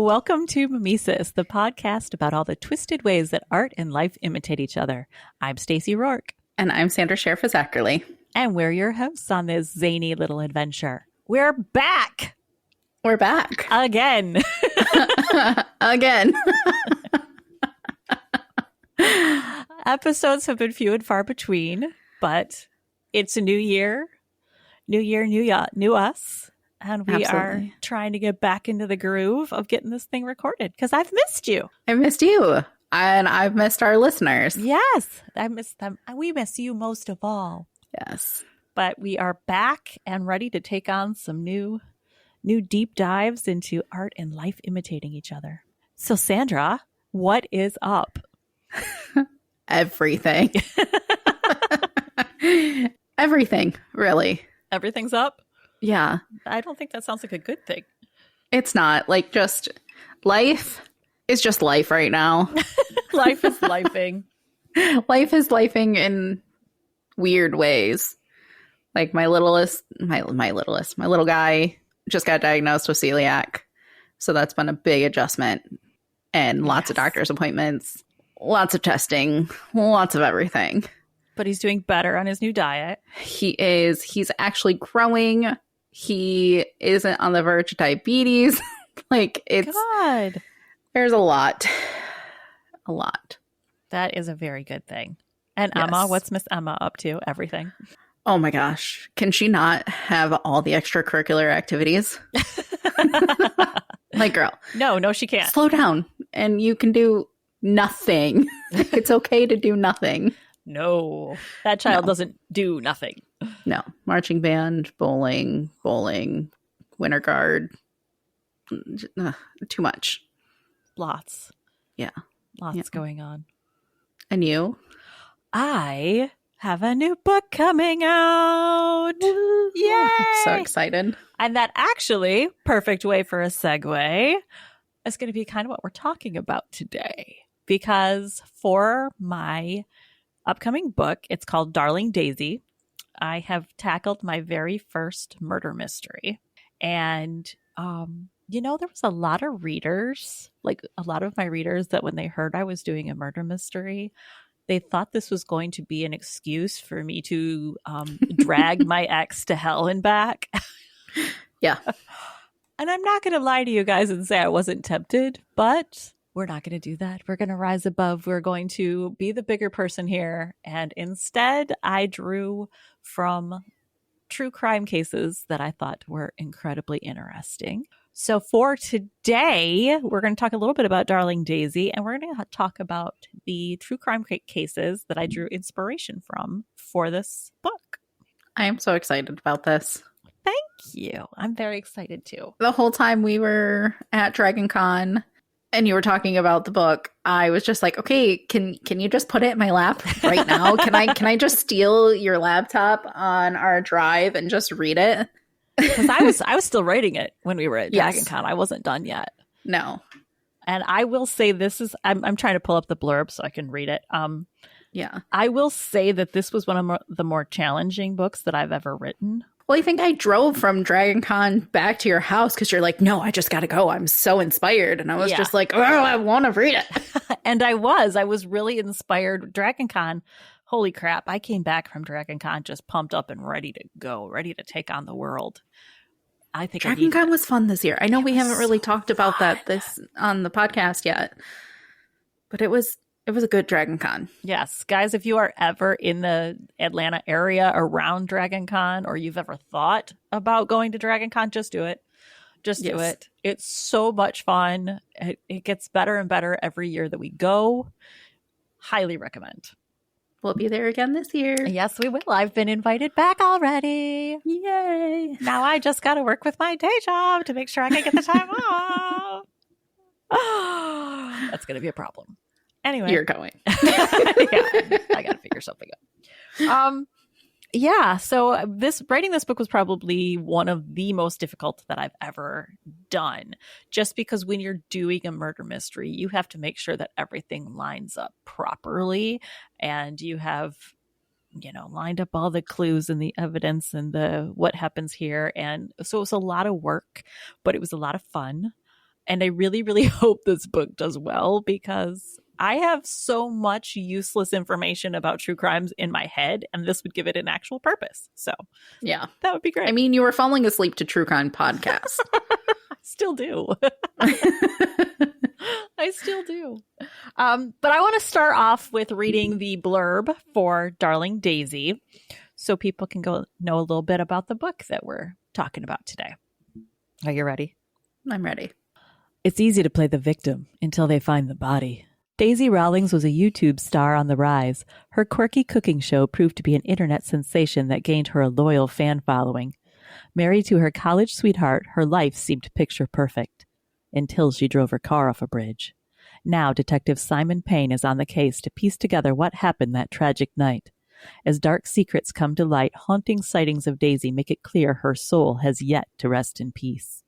Welcome to Mimesis, the podcast about all the twisted ways that art and life imitate each other. I'm Stacey Rourke. And I'm Sandra Sheriff-Zackerley. And we're your hosts on this zany little adventure. We're back! We're back. Again. Again. Episodes have been few and far between, but it's a new year. New us. And we are trying to get back into the groove of getting this thing recorded because I've missed you. I missed you. And I've missed our listeners. Yes, I miss them. We miss you most of all. Yes. But we are back and ready to take on some new deep dives into art and life imitating each other. So Sandra, what is up? Everything. Everything, really. Everything's up? Yeah. I don't think that sounds like a good thing. It's not. Like, just life is just life right now. Life is lifing. Life is lifing in weird ways. Like my little guy just got diagnosed with celiac. So that's been a big adjustment and lots of doctor's appointments, lots of testing, lots of everything. But he's doing better on his new diet. He is. He's actually growing. He isn't on the verge of diabetes. Like, it's God. There's a lot. A lot. That is a very good thing. And Yes. Emma, what's Miss Emma up to? Everything. Oh my gosh. Can she not have all the extracurricular activities? Like, girl. No, she can't. Slow down. And you can do nothing. It's okay to do nothing. No. That child doesn't do nothing. No. Marching band, bowling, winter guard. Too much. Lots. Yeah. Lots going on. And you? I have a new book coming out. Yay! I'm so excited. And that actually, perfect way for a segue, is going to be kind of what we're talking about today. Because for my upcoming book, it's called Darling Daisy. I have tackled my very first murder mystery. And, there was a lot of readers, like a lot of my readers, that when they heard I was doing a murder mystery, they thought this was going to be an excuse for me to drag my ex to hell and back. Yeah. And I'm not going to lie to you guys and say I wasn't tempted, but we're not going to do that. We're going to rise above. We're going to be the bigger person here. And instead, I drew from true crime cases that I thought were incredibly interesting. So for today, we're going to talk a little bit about Darling Daisy, and we're going to talk about the true crime cases that I drew inspiration from for this book. I am so excited about this. Thank you. I'm very excited too. The whole time we were at Dragon Con and you were talking about the book, I was just like, okay, can you just put it in my lap right now? Can I just steal your laptop on our drive and just read it? Because I was still writing it when we were at Dragon Con. I wasn't done yet. No. And I will say this is, I'm trying to pull up the blurb so I can read it. Yeah. I will say that this was one of the more challenging books that I've ever written. Well, I think I drove from Dragon Con back to your house because you're like, no, I just got to go. I'm so inspired. And I was just like, oh, I want to read it. And I was really inspired. Dragon Con, holy crap. I came back from Dragon Con just pumped up and ready to go, ready to take on the world. I think Dragon Con was fun this year. I know we haven't really talked about that on the podcast yet, but it was a good Dragon Con. Yes. Guys, if you are ever in the Atlanta area around Dragon Con, or you've ever thought about going to Dragon Con, just do it. Just do it. It's so much fun. It gets better and better every year that we go. Highly recommend. We'll be there again this year. Yes, we will. I've been invited back already. Yay. Now I just got to work with my day job to make sure I can get the time off. That's going to be a problem. Anyway. You're going. Yeah, I got to figure something out. So writing this book was probably one of the most difficult that I've ever done. Just because when you're doing a murder mystery, you have to make sure that everything lines up properly, and you have, lined up all the clues and the evidence and what happens here. And so it was a lot of work, but it was a lot of fun. And I really, really hope this book does well because I have so much useless information about true crimes in my head, and this would give it an actual purpose. So Yeah. that would be great. I mean, you were falling asleep to true crime podcasts. I still do. I still do. But I want to start off with reading the blurb for Darling Daisy so people can go know a little bit about the book that we're talking about today. Are you ready? I'm ready. It's easy to play the victim until they find the body. Daisy Rawlings was a YouTube star on the rise. Her quirky cooking show proved to be an internet sensation that gained her a loyal fan following. Married to her college sweetheart, her life seemed picture perfect. Until she drove her car off a bridge. Now Detective Simon Payne is on the case to piece together what happened that tragic night. As dark secrets come to light, haunting sightings of Daisy make it clear her soul has yet to rest in peace.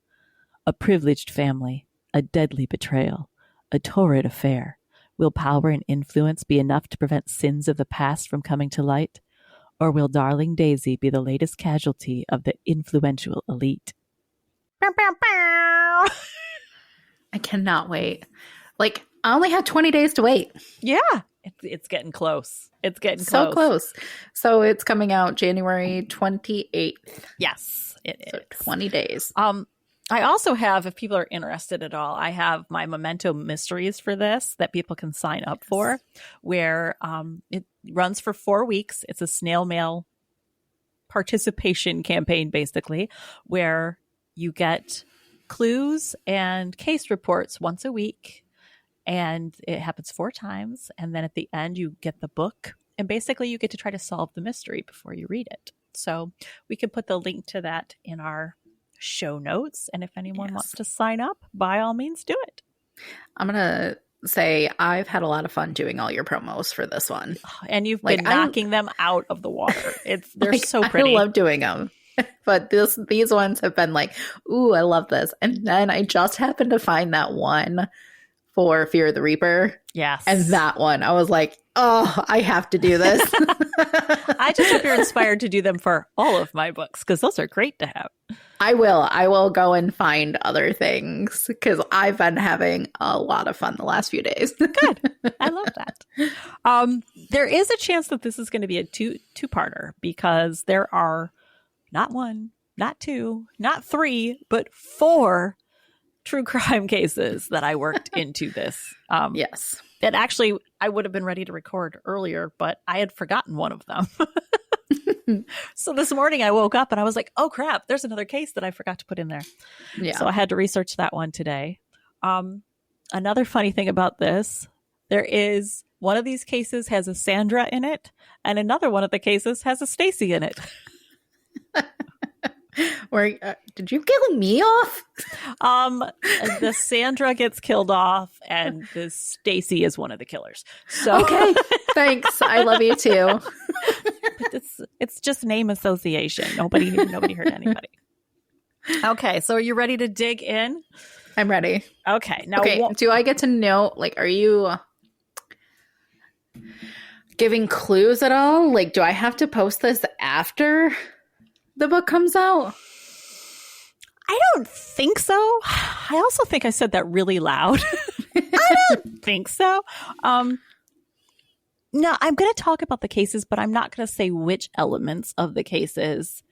A privileged family, a deadly betrayal, a torrid affair. Will power and influence be enough to prevent sins of the past from coming to light? Or will Darling Daisy be the latest casualty of the influential elite? Bow, bow, bow. I cannot wait. Like, I only had 20 days to wait. Yeah, it's getting close. It's getting so close. So it's coming out January 28th. Yes, it is. So 20 days. I also have, if people are interested at all, I have my Memento Mysteries for this that people can sign up for, where it runs for 4 weeks. It's a snail mail participation campaign, basically, where you get clues and case reports once a week, and it happens 4 times. And then at the end, you get the book, and basically you get to try to solve the mystery before you read it. So we can put the link to that in our show notes, and if anyone wants to sign up, by all means do it. I'm gonna say I've had a lot of fun doing all your promos for this one, and you've been knocking them out of the water. They're so pretty. I love doing them, but these ones have been like, ooh, I love this. And then I just happened to find that one for Fear of the Reaper. Yes. And that one, I was like, oh, I have to do this. I just hope you're inspired to do them for all of my books, because those are great to have. I will go and find other things, because I've been having a lot of fun the last few days. Good. I love that. There is a chance that this is going to be a two-parter, because there are not 1, not 2, not 3, but 4 true crime cases that I worked into this. Yes. That actually I would have been ready to record earlier, but I had forgotten one of them. So this morning I woke up and I was like, oh crap, there's another case that I forgot to put in there. Yeah. So I had to research that one today. Another funny thing about this, there is one of these cases has a Sandra in it, and another one of the cases has a Stacey in it. Where did you kill me off? The Sandra gets killed off, and the Stacey is one of the killers. So okay, thanks. I love you too. But it's just name association. Nobody hurt anybody. Okay, so are you ready to dig in? I'm ready. Okay, now do I get to know? Like, are you giving clues at all? Like, do I have to post this after the book comes out? I don't think so. I also think I said that really loud. I don't think so. No, I'm going to talk about the cases, but I'm not going to say which elements of the cases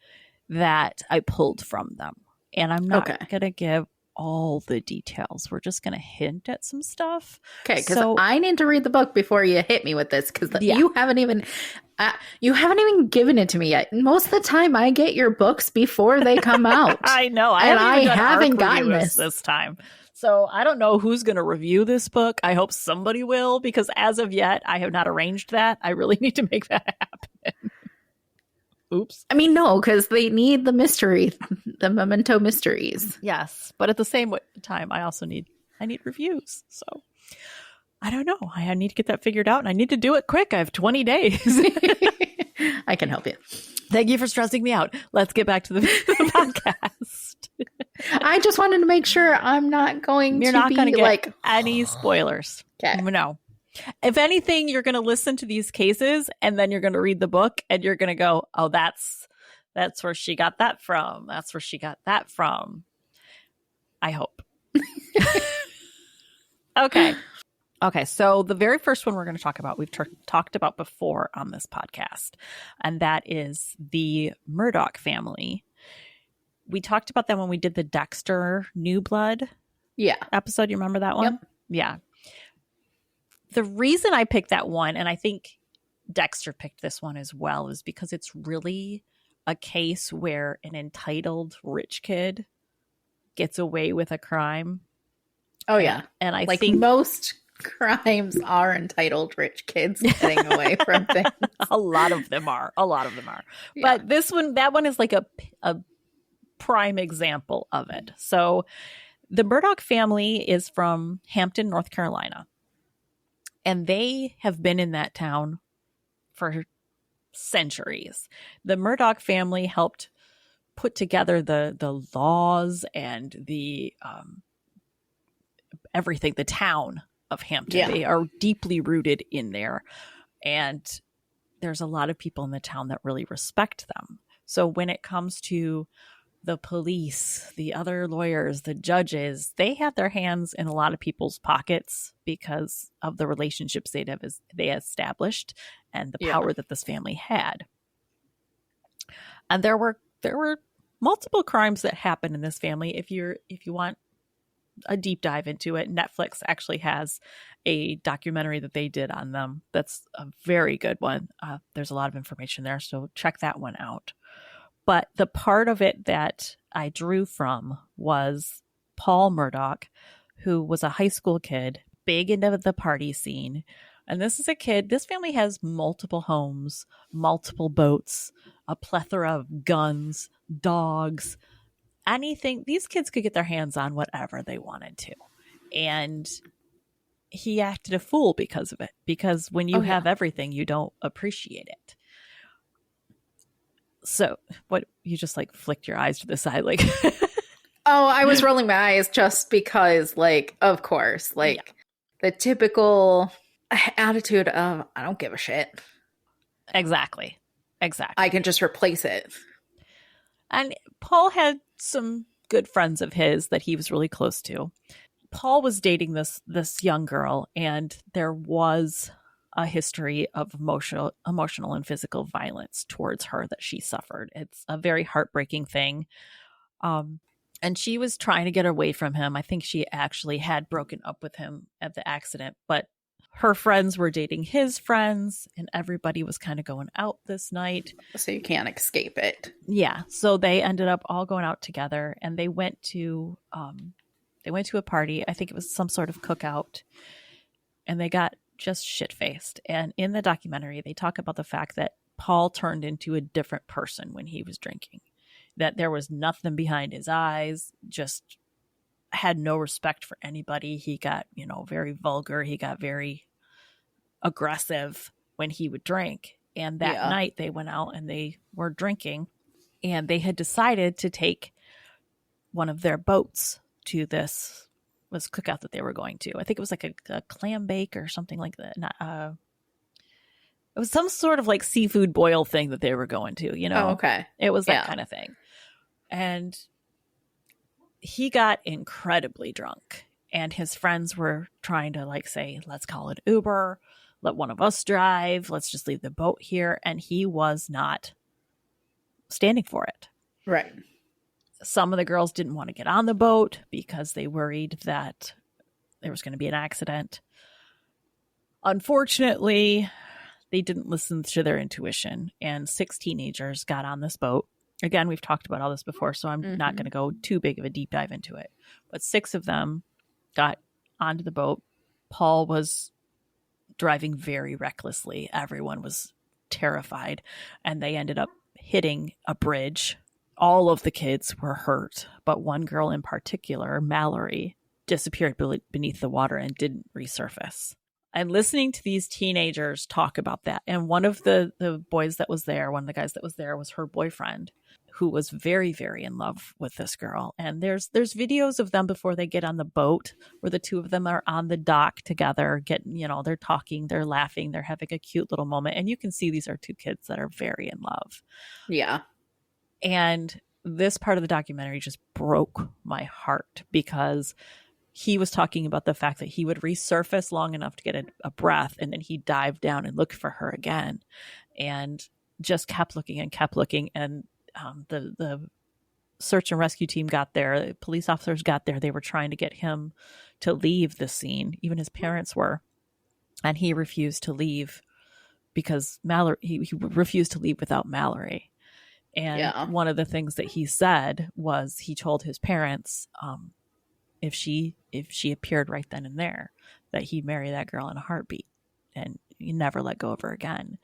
that I pulled from them. And I'm not going to give all the details. We're just going to hint at some stuff. Okay, because I need to read the book before you hit me with this, because you haven't even given it to me yet. Most of the time, I get your books before they come out. I know, and I haven't gotten this time. So I don't know who's going to review this book. I hope somebody will, because as of yet, I have not arranged that. I really need to make that happen. Oops. I mean, no, because they need the mystery, the Memento Mysteries. Yes, but at the same time, I need reviews. So I don't know. I need to get that figured out, and I need to do it quick. I have 20 days. I can help you. Thank you for stressing me out. Let's get back to the podcast. I just wanted to make sure I'm not going You're to not going to get like any spoilers. Okay. No. If anything, you're going to listen to these cases and then you're going to read the book and you're going to go, oh, that's where she got that from. That's where she got that from. I hope. Okay. Okay. So the very first one we're going to talk about, we've talked about before on this podcast, and that is the Murdoch family. We talked about them when we did the Dexter New Blood episode. You remember that one? Yep. Yeah. The reason I picked that one, and I think Dexter picked this one as well, is because it's really a case where an entitled rich kid gets away with a crime. Oh, yeah. And I like think most crimes are entitled rich kids getting away from things. a lot of them are. Yeah. But that one is like a prime example of it. So the Murdoch family is from Hampton, North Carolina. And they have been in that town for centuries. The Murdoch family helped put together the laws and the everything, the town of Hampton. Yeah. They are deeply rooted in there. And there's a lot of people in the town that really respect them. So when it comes to the police, the other lawyers, the judges, they have their hands in a lot of people's pockets because of the relationships they established and the power that this family had. And there were multiple crimes that happened in this family. If you want a deep dive into it, Netflix actually has a documentary that they did on them. That's a very good one. There's a lot of information there, so check that one out. But the part of it that I drew from was Paul Murdoch, who was a high school kid, big into the party scene. And this is a kid, this family has multiple homes, multiple boats, a plethora of guns, dogs, anything. These kids could get their hands on whatever they wanted to. And he acted a fool because of it. Because when you have everything, you don't appreciate it. So what, you just like flicked your eyes to the side like Oh, I was rolling my eyes just because, like, of course, like the typical attitude of I don't give a shit. Exactly. I can just replace it. And Paul had some good friends of his that he was really close to. Paul was dating this young girl, and there was a history of emotional and physical violence towards her that she suffered. It's a very heartbreaking thing. And she was trying to get away from him. I think she actually had broken up with him at the accident, but her friends were dating his friends, and everybody was kind of going out this night. So you can't escape it. Yeah. So they ended up all going out together, and they went to a party. I think it was some sort of cookout, and they got just shit-faced. And in the documentary, they talk about the fact that Paul turned into a different person when he was drinking, that there was nothing behind his eyes, just had no respect for anybody. He got, very vulgar. He got very aggressive when he would drink. And that night they went out and they were drinking, and they had decided to take one of their boats to this cookout that they were going to. I think it was like a clam bake or something like that. It was some sort of like seafood boil thing that they were going to, Oh, okay. It was that kind of thing. And he got incredibly drunk, and his friends were trying to like say, let's call it Uber, let one of us drive, let's just leave the boat here. And he was not standing for it. Right. Some of the girls didn't want to get on the boat because they worried that there was going to be an accident. Unfortunately, they didn't listen to their intuition, and 6 teenagers got on this boat. Again, we've talked about all this before, so I'm not going to go too big of a deep dive into it. But 6 of them got onto the boat. Paul was driving very recklessly. Everyone was terrified, and they ended up hitting a bridge. All of the kids were hurt, but one girl in particular, Mallory, disappeared beneath the water and didn't resurface. And listening to these teenagers talk about that, and one of the boys that was there, one of the guys that was there was her boyfriend, who was very, very in love with this girl. And there's videos of them before they get on the boat where the two of them are on the dock together, they're talking, they're laughing, they're having a cute little moment. And you can see these are 2 kids that are very in love. Yeah. And this part of the documentary just broke my heart because he was talking about the fact that he would resurface long enough to get a breath, and then he'd dive down and look for her again, and just kept looking and kept looking. And the search and rescue team got there. Police officers got there. They were trying to get him to leave the scene. Even his parents were. And he refused to leave because he refused to leave without Mallory. And one of the things that he said was he told his parents, if she appeared right then and there, that he'd marry that girl in a heartbeat and he never let go of her again.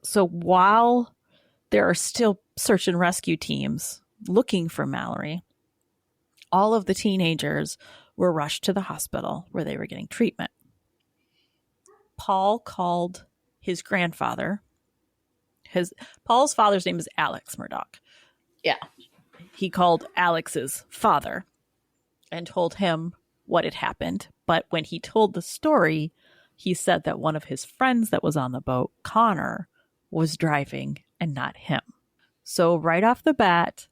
So while there are still search and rescue teams looking for Mallory, all of the teenagers were rushed to the hospital where they were getting treatment. Paul called his grandfather. Paul's father's name is Alex Murdoch. Yeah. He called Alex's father and told him what had happened. But when he told the story, he said that one of his friends that was on the boat, Connor, was driving and not him. So right off the bat,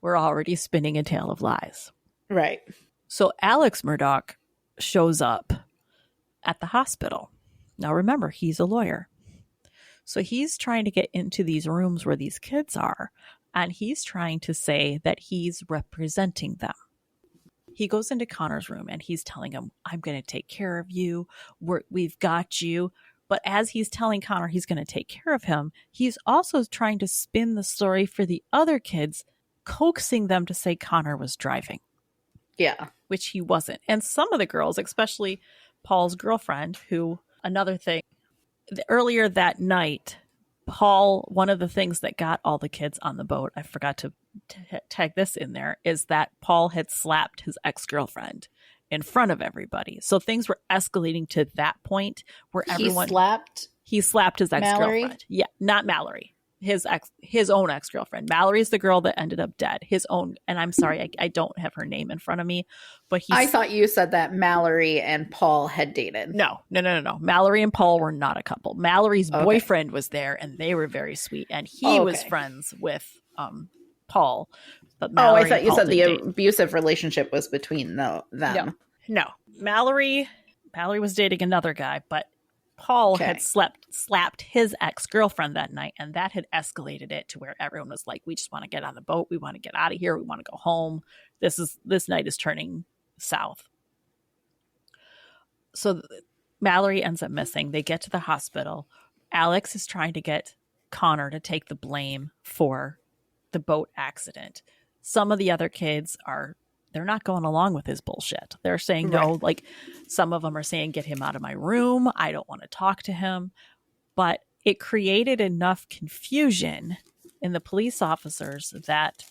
we're already spinning a tale of lies. Right. So Alex Murdoch shows up at the hospital. Now remember, he's a lawyer. So he's trying to get into these rooms where these kids are, and he's trying to say that he's representing them. He goes into Connor's room and he's telling him, I'm going to take care of you. We've got you. But as he's telling Connor he's going to take care of him, he's also trying to spin the story for the other kids, coaxing them to say Connor was driving. Yeah. Which he wasn't. And some of the girls, especially Paul's girlfriend, who, another thing, earlier that night, Paul, one of the things that got all the kids on the boat, I forgot to tag this in there, is that Paul had slapped his ex-girlfriend in front of everybody. So things were escalating to that point where everyone... He slapped his ex-girlfriend. Mallory? Yeah, not Mallory. His own ex-girlfriend. Mallory's the girl that ended up dead. His own, and I'm sorry, I don't have her name in front of me, but I thought you said that Mallory and Paul had dated. No. Mallory and Paul were not a couple. Mallory's boyfriend was there, and they were very sweet, and he was friends with Paul. But Mallory I thought you said the abusive relationship was between them. No. Mallory was dating another guy, but Paul had slapped his ex-girlfriend that night, and that had escalated it to where everyone was like, we just want to get on the boat. We want to get out of here. We want to go home. This night is turning south. So Mallory ends up missing. They get to the hospital. Alex is trying to get Connor to take the blame for the boat accident. Some of the other kids they're not going along with his bullshit. They're saying no, like some of them are saying, get him out of my room. I don't want to talk to him. But it created enough confusion in the police officers that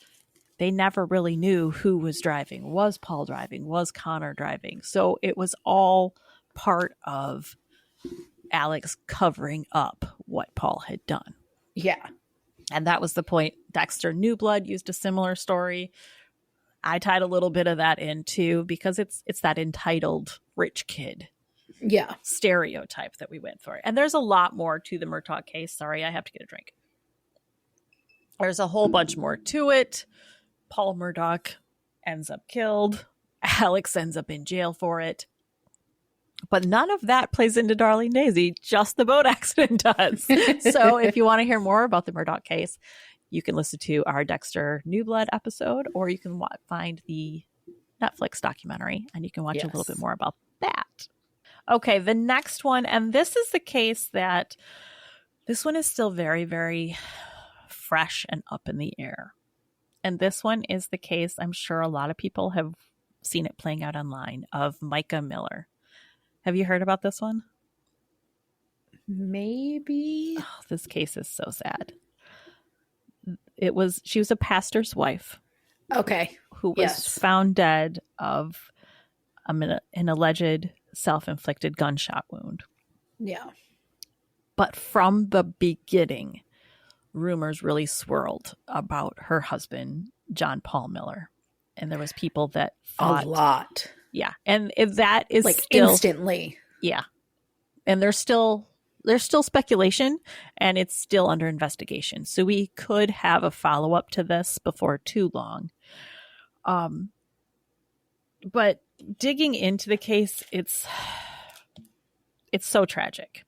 they never really knew who was driving. Was Paul driving? Was Connor driving? So it was all part of Alex covering up what Paul had done. Yeah. And that was the point. Dexter Newblood used a similar story. I tied a little bit of that in too, because it's that entitled rich kid stereotype that we went for. And there's a lot more to the Murtaugh case. Sorry, I have to get a drink. There's a whole bunch more to it. Paul Murdaugh ends up killed. Alex ends up in jail for it. But none of that plays into Darling Daisy. Just the boat accident does. So if you want to hear more about the Murdaugh case, you can listen to our Dexter Newblood episode, or you can find the Netflix documentary, and you can watch a little bit more about that. Okay, the next one, and this is the case that this one is still very, very fresh and up in the air. And this one is the case, I'm sure a lot of people have seen it playing out online, of Micah Miller. Have you heard about this one? Maybe. Oh, this case is so sad. She was a pastor's wife. Okay. Who was found dead of an alleged self-inflicted gunshot wound. Yeah. But from the beginning, rumors really swirled about her husband, John Paul Miller. And there was people that thought... A lot. Yeah. And that is like still... instantly. Yeah. And there's still speculation, and it's still under investigation. So we could have a follow-up to this before too long. But digging into the case, it's so tragic,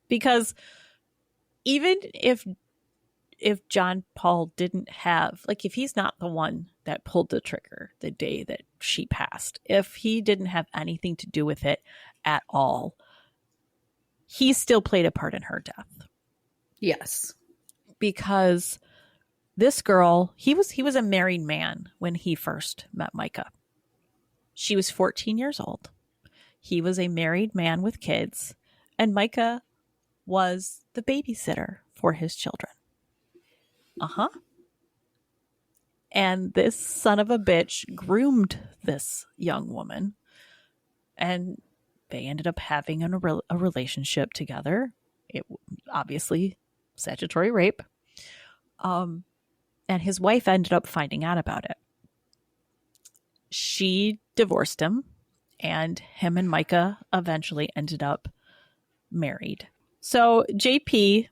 because even if John Paul didn't have, like, if he's not the one that pulled the trigger the day that she passed, if he didn't have anything to do with it at all, he still played a part in her death. Yes. Because this girl, he was a married man when he first met Micah. She was 14 years old. He was a married man with kids, and Micah was the babysitter for his children. And this son of a bitch groomed this young woman, and they ended up having a relationship together. It obviously statutory rape. And his wife ended up finding out about it. She divorced him, and him and Micah eventually ended up married. So JP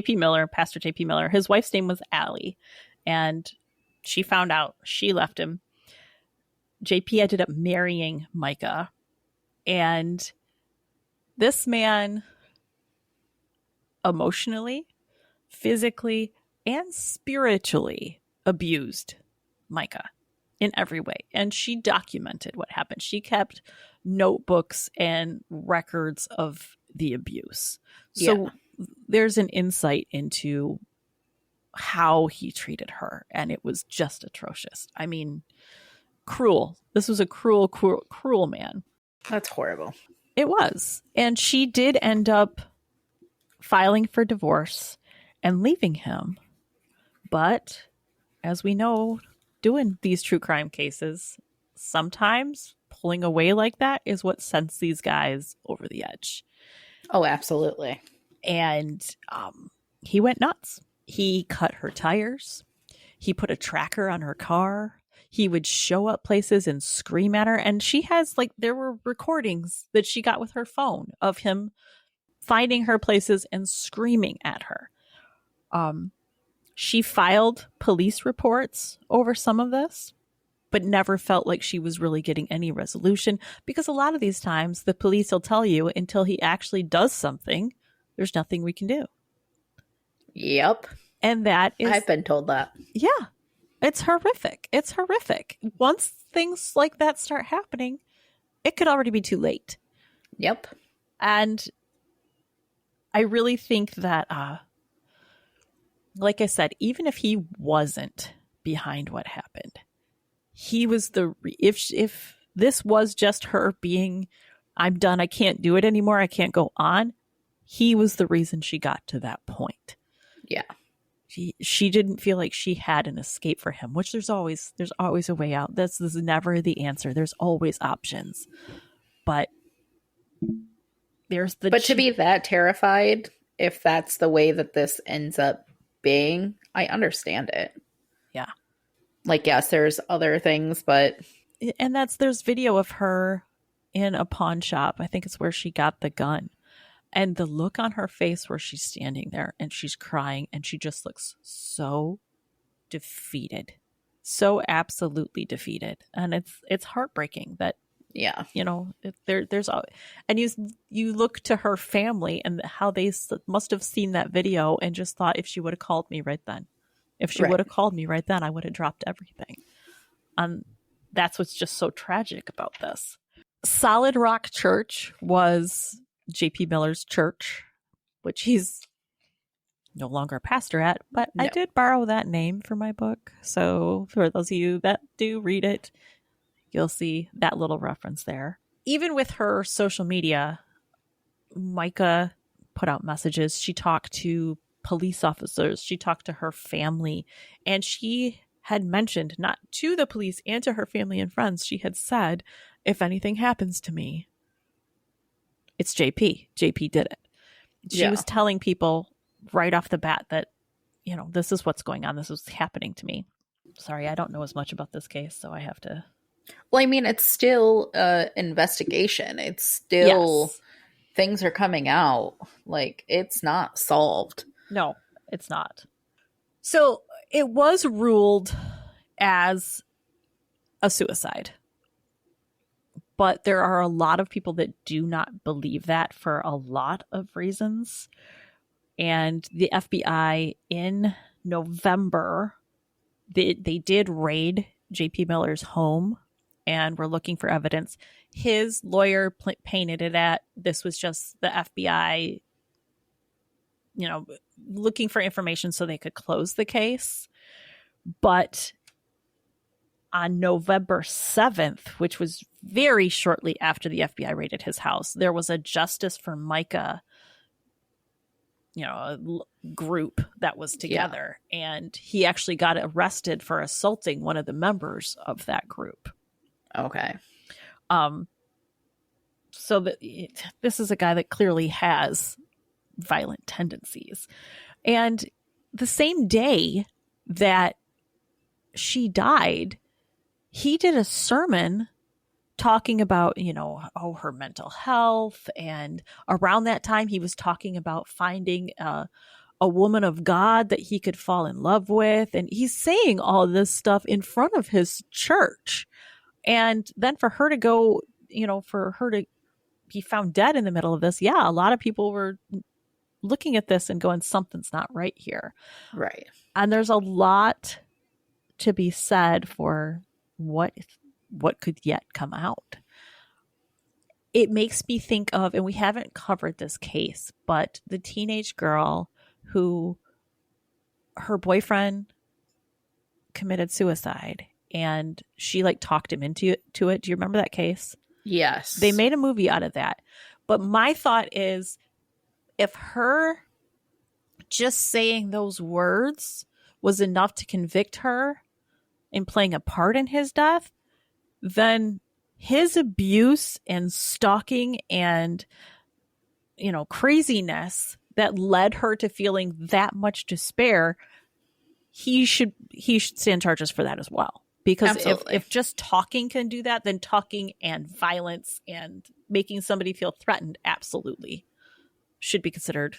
Miller, Pastor JP Miller, his wife's name was Allie, and she found out. She left him. JP ended up marrying Micah, and this man emotionally, physically, and spiritually abused Micah in every way. And she documented what happened. She kept notebooks and records of the abuse. So there's an insight into how he treated her, and it was just atrocious. I mean, cruel. This was a cruel man. That's horrible. It was. And she did end up filing for divorce and leaving him. But as we know, doing these true crime cases, sometimes pulling away like that is what sends these guys over the edge. Oh, absolutely. And he went nuts. He cut her tires. He put a tracker on her car. He would show up places and scream at her. And she has, like, there were recordings that she got with her phone of him finding her places and screaming at her. She filed police reports over some of this, but never felt like she was really getting any resolution, because a lot of these times the police will tell you until he actually does something, there's nothing we can do. Yep. And that is... I've been told that. Yeah. It's horrific. It's horrific. Once things like that start happening, it could already be too late. Yep. And I really think that, like I said, even if he wasn't behind what happened, he was if this was just her being, I'm done, I can't do it anymore, I can't go on, he was the reason she got to that point. Yeah. She didn't feel like she had an escape for him, which there's always a way out. This is never the answer. There's always options. But there's to be that terrified, if that's the way that this ends up being, I understand it. Yeah. Like, yes, there's other things, but... And there's video of her in a pawn shop. I think it's where she got the gun. And the look on her face where she's standing there and she's crying and she just looks so defeated. So absolutely defeated. And it's heartbreaking that, yeah, you know, there's and you look to her family and how they must have seen that video and just thought, if she would have called me right then, would have called me right then, I would have dropped everything. That's what's just so tragic about this. Solid Rock Church was JP Miller's church, which he's no longer a pastor at, but no. I did borrow that name for my book. So for those of you that do read it, you'll see that little reference there. Even with her social media, Micah put out messages. She talked to police officers. She talked to her family. And she had mentioned, not to the police and to her family and friends, she had said, if anything happens to me, it's JP. JP did it. She was telling people right off the bat that, you know, this is what's going on. This is happening to me. Sorry, I don't know as much about this case, so I have to... Well, I mean, it's still an investigation. It's still... Things are coming out. Like, it's not solved. No, it's not. So, it was ruled as a suicide. but there are a lot of people that do not believe that for a lot of reasons. And the FBI in November, they did raid JP Miller's home and were looking for evidence. His lawyer painted it at this was just the FBI, looking for information so they could close the case. But on November 7th, which was very shortly after the FBI raided his house, there was a Justice for Micah, group that was together. Yeah. And he actually got arrested for assaulting one of the members of that group. Okay. So this is a guy that clearly has violent tendencies. And the same day that she died, he did a sermon talking about, her mental health. And around that time, he was talking about finding a woman of God that he could fall in love with. And he's saying all this stuff in front of his church. And then for her to go, for her to be found dead in the middle of this, a lot of people were looking at this and going, something's not right here. Right. And there's a lot to be said for what could yet come out. It makes me think of, and we haven't covered this case, but the teenage girl who her boyfriend committed suicide and she talked him into it. Do you remember that case? Yes. They made a movie out of that. But my thought is, if her just saying those words was enough to convict her in playing a part in his death, then his abuse and stalking and, craziness that led her to feeling that much despair, he should stand charges for that as well. Because if just talking can do that, then talking and violence and making somebody feel threatened absolutely should be considered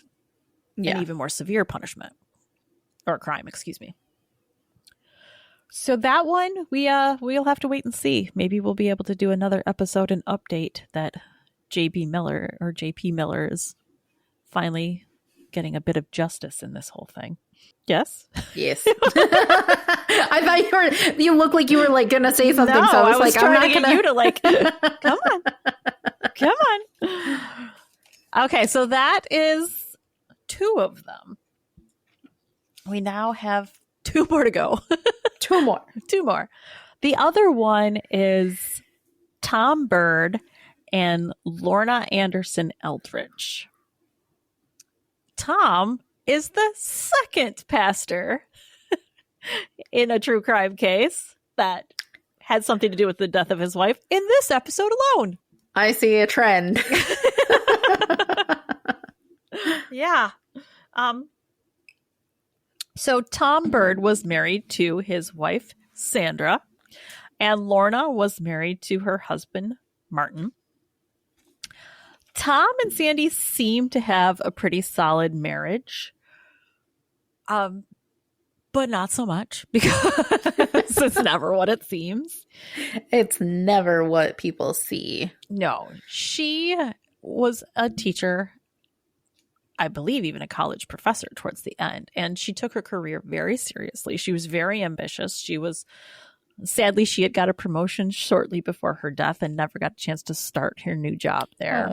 an even more severe punishment or crime, excuse me. So that one, we'll have to wait and see. Maybe we'll be able to do another episode and update that JP Miller is finally getting a bit of justice in this whole thing. Yes? Yes. I thought you looked like you were going to say something. No, so I was trying I'm not to get you to come on. Okay, so that is 2 of them. We now have 2 more to go. 2 more. 2 more. The other one is Tom Bird and Lorna Anderson Eldridge. Tom is the second pastor in a true crime case that had something to do with the death of his wife in this episode alone. I see a trend. Yeah. So Tom Bird was married to his wife, Sandra, and Lorna was married to her husband, Martin. Tom and Sandy seem to have a pretty solid marriage, but not so much because it's never what it seems. It's never what people see. No, she was a teacher, I believe even a college professor towards the end, and she took her career very seriously. She was very ambitious. Sadly, she had got a promotion shortly before her death and never got a chance to start her new job there.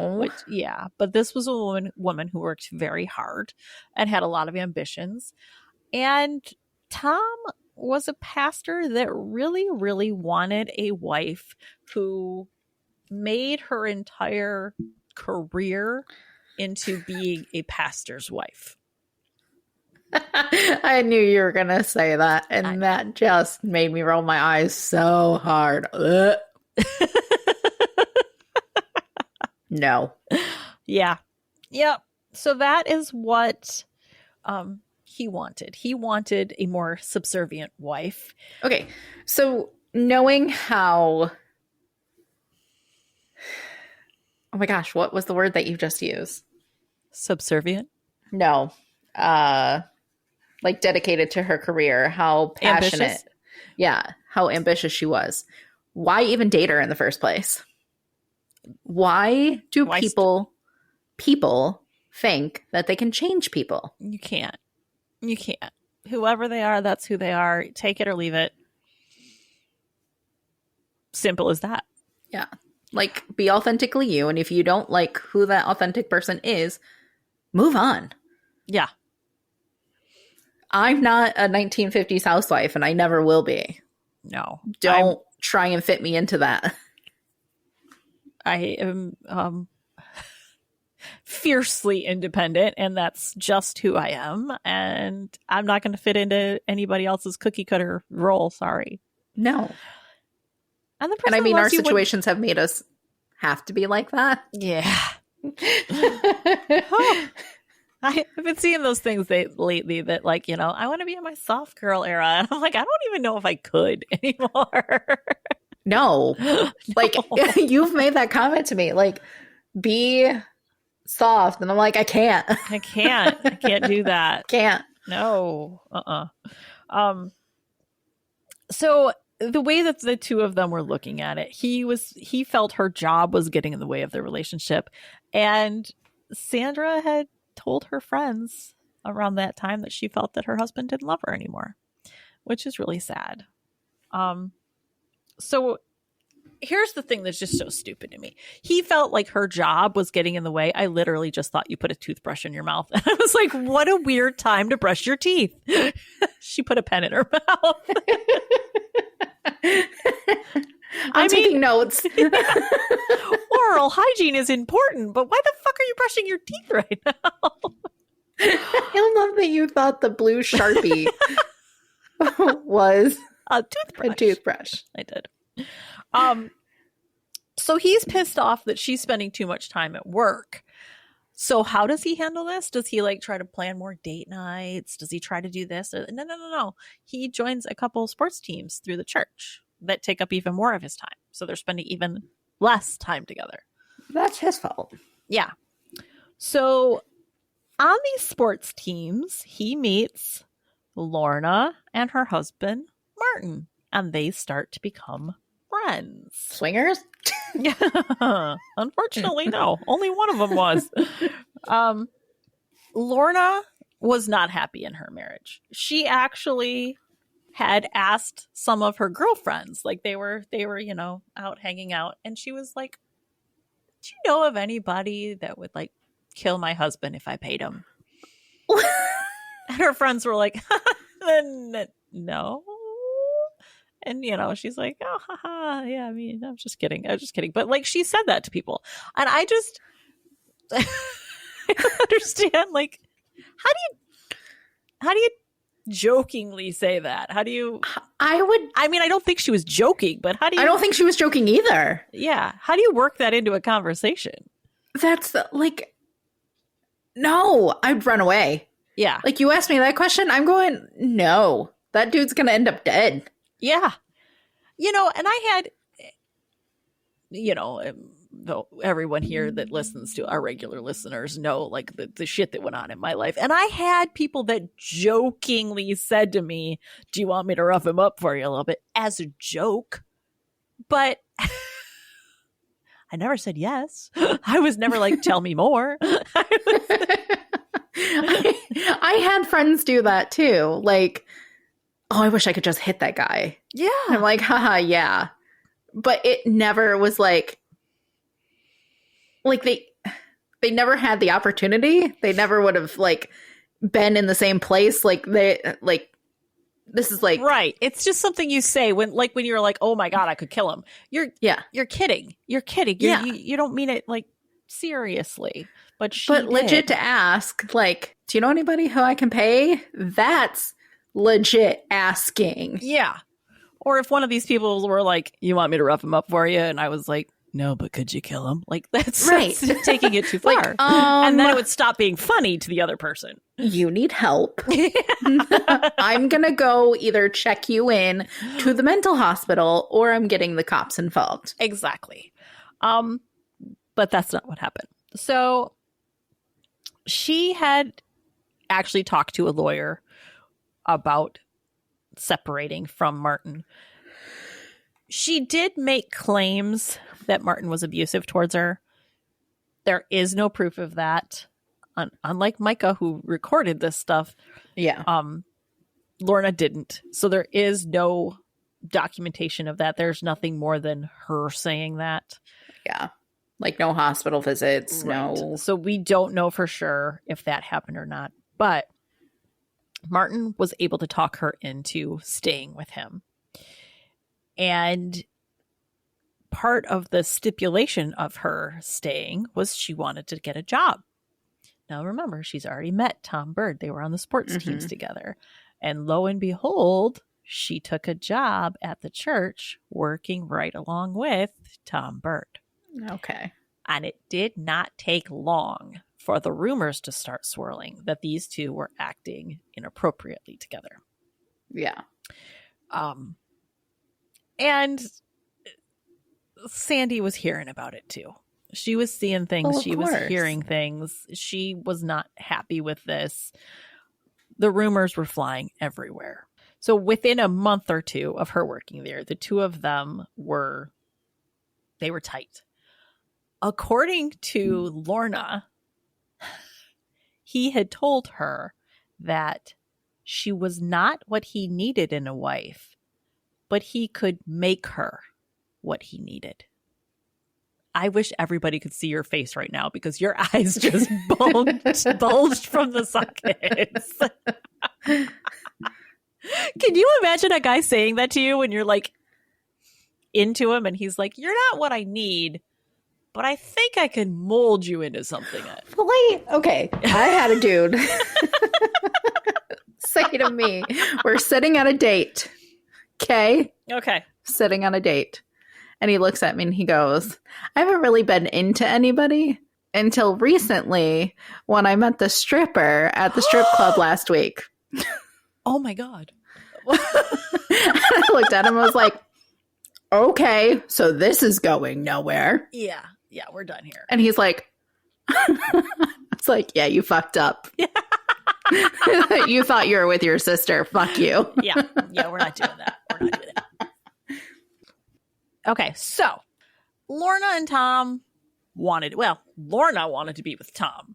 But this was a woman who worked very hard and had a lot of ambitions. And Tom was a pastor that really, really wanted a wife who made her entire career into being a pastor's wife. I knew you were going to say that, and that just made me roll my eyes so hard. No. Yeah. Yep. So that is what he wanted. He wanted a more subservient wife. Okay. So knowing how... Oh my gosh, what was the word that you just used? Subservient? No. Dedicated to her career, how passionate. Ambitious? Yeah, how ambitious she was. Why even date her in the first place? Why do Why people think that they can change people? You can't. You can't. Whoever they are, that's who they are. Take it or leave it. Simple as that. Yeah. Like, be authentically you. And if you don't like who that authentic person is, move on. Yeah. I'm not a 1950s housewife, and I never will be. No. Don't try and fit me into that. I am fiercely independent, and that's just who I am. And I'm not going to fit into anybody else's cookie cutter role. Sorry. No. And the person And I mean, our loves you situations have made us have to be like that. Yeah. Oh, I've been seeing those things lately that, like, you know, I want to be in my soft girl era. And I'm like, I don't even know if I could anymore. No. Like, you've made that comment to me. Like, be soft. And I'm like, I can't. I can't do that. Can't. No. So the way that the two of them were looking at it, he felt her job was getting in the way of their relationship. And Sandra had told her friends around that time that she felt that her husband didn't love her anymore, which is really sad. So here's the thing that's just so stupid to me. He felt like her job was getting in the way. I literally just thought you put a toothbrush in your mouth. And I was like, what a weird time to brush your teeth. She put a pen in her mouth. I'm taking notes. Oral hygiene is important, but why the fuck are you brushing your teeth right now? I love that you thought the blue Sharpie was a toothbrush. A toothbrush. I did. So he's pissed off that she's spending too much time at work. So how does he handle this? Does he like try to plan more date nights? Does he try to do this? No. He joins a couple sports teams through the church that take up even more of his time. So they're spending even less time together. That's his fault. Yeah. So on these sports teams, he meets Lorna and her husband, Martin, and they start to become friends. Swingers? Unfortunately, no. Only one of them was. Lorna was not happy in her marriage. She actually had asked some of her girlfriends, like they were, you know, out hanging out, and she was like, do you know of anybody that would like kill my husband if I paid him? And her friends were like, no. And, you know, she's like, oh, haha, yeah, I mean, I'm just kidding. But, like, she said that to people. And I just I don't understand, like, how do you jokingly say that? How do you... I mean, I don't think she was joking, but how do you... I don't think she was joking either. Yeah. How do you work that into a conversation? That's, like... No, I'd run away. Yeah. Like, you asked me that question, I'm going, no. That dude's gonna end up dead. Yeah. You know, and I had, you know, though everyone here that listens to our regular listeners know like the shit that went on in my life. And I had people that jokingly said to me, do you want me to rough him up for you a little bit as a joke? But I never said yes. I was never like, tell me more. I had friends do that too. Like, oh, I wish I could just hit that guy. Yeah. And I'm like, haha, yeah. But it never was like they never had the opportunity. They never would have like been in the same place. Like this is like right. It's just something you say when you're like, oh my God, I could kill him. You're kidding. You're kidding. You don't mean it like seriously. But legit to ask, like, do you know anybody who I can pay? That's legit asking. Yeah. Or if one of these people were like, you want me to rough him up for you? And I was like, no, but could you kill him? Like, that's right. taking it too far. Like, and then it would stop being funny to the other person. You need help. I'm going to go either check you in to the mental hospital or I'm getting the cops involved. Exactly. But that's not what happened. So she had actually talked to a lawyer about separating from Martin. She did make claims that Martin was abusive towards her. There is no proof of that. Unlike Micah, who recorded this stuff, Yeah. Lorna didn't. So there is no documentation of that. There's nothing more than her saying that. Yeah. Like no hospital visits, Right. no. So we don't know for sure if that happened or not. But Martin was able to talk her into staying with him. And part of the stipulation of her staying was she wanted to get a job. Now remember, she's already met Tom Bird. They were on the sports teams together. And lo and behold, she took a job at the church working right along with Tom Bird. Okay. And it did not take long for the rumors to start swirling that these two were acting inappropriately together. Yeah. And Sandy was hearing about it too. She was seeing things. Well, she was hearing things. She was not happy with this. The rumors were flying everywhere. So within a month or two of her working there, the two of them were tight. According to Lorna, he had told her that she was not what he needed in a wife, but he could make her what he needed. I wish everybody could see your face right now because your eyes just bulged from the sockets. Can you imagine a guy saying that to you when you're like into him and he's like, you're not what I need, but I think I can mold you into something. Wait, okay. I had a dude say to me, we're sitting on a date. Okay? Okay. Sitting on a date. And he looks at me and he goes, I haven't really been into anybody until recently when I met the stripper at the strip club last week. Oh my God. I looked at him and was like, okay, so this is going nowhere. Yeah, we're done here. And he's like, it's like, yeah, you fucked up. You thought you were with your sister. Fuck you. Yeah, we're not doing that. Okay, so Lorna and Tom Lorna wanted to be with Tom.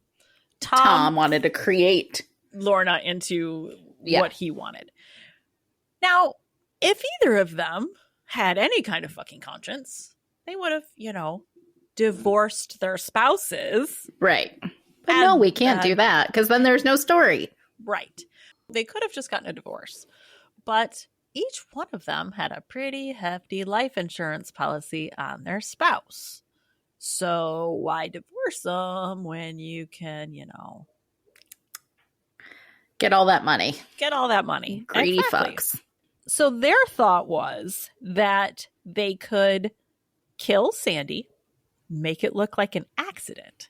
Tom wanted to create Lorna into what he wanted. Now, if either of them had any kind of fucking conscience, they would have, divorced their spouses. Right. But no, we can't do that because then there's no story. Right. They could have just gotten a divorce. But each one of them had a pretty hefty life insurance policy on their spouse. So why divorce them when you can, get all that money? Greedy fucks. So their thought was that they could kill Sandy, make it look like an accident,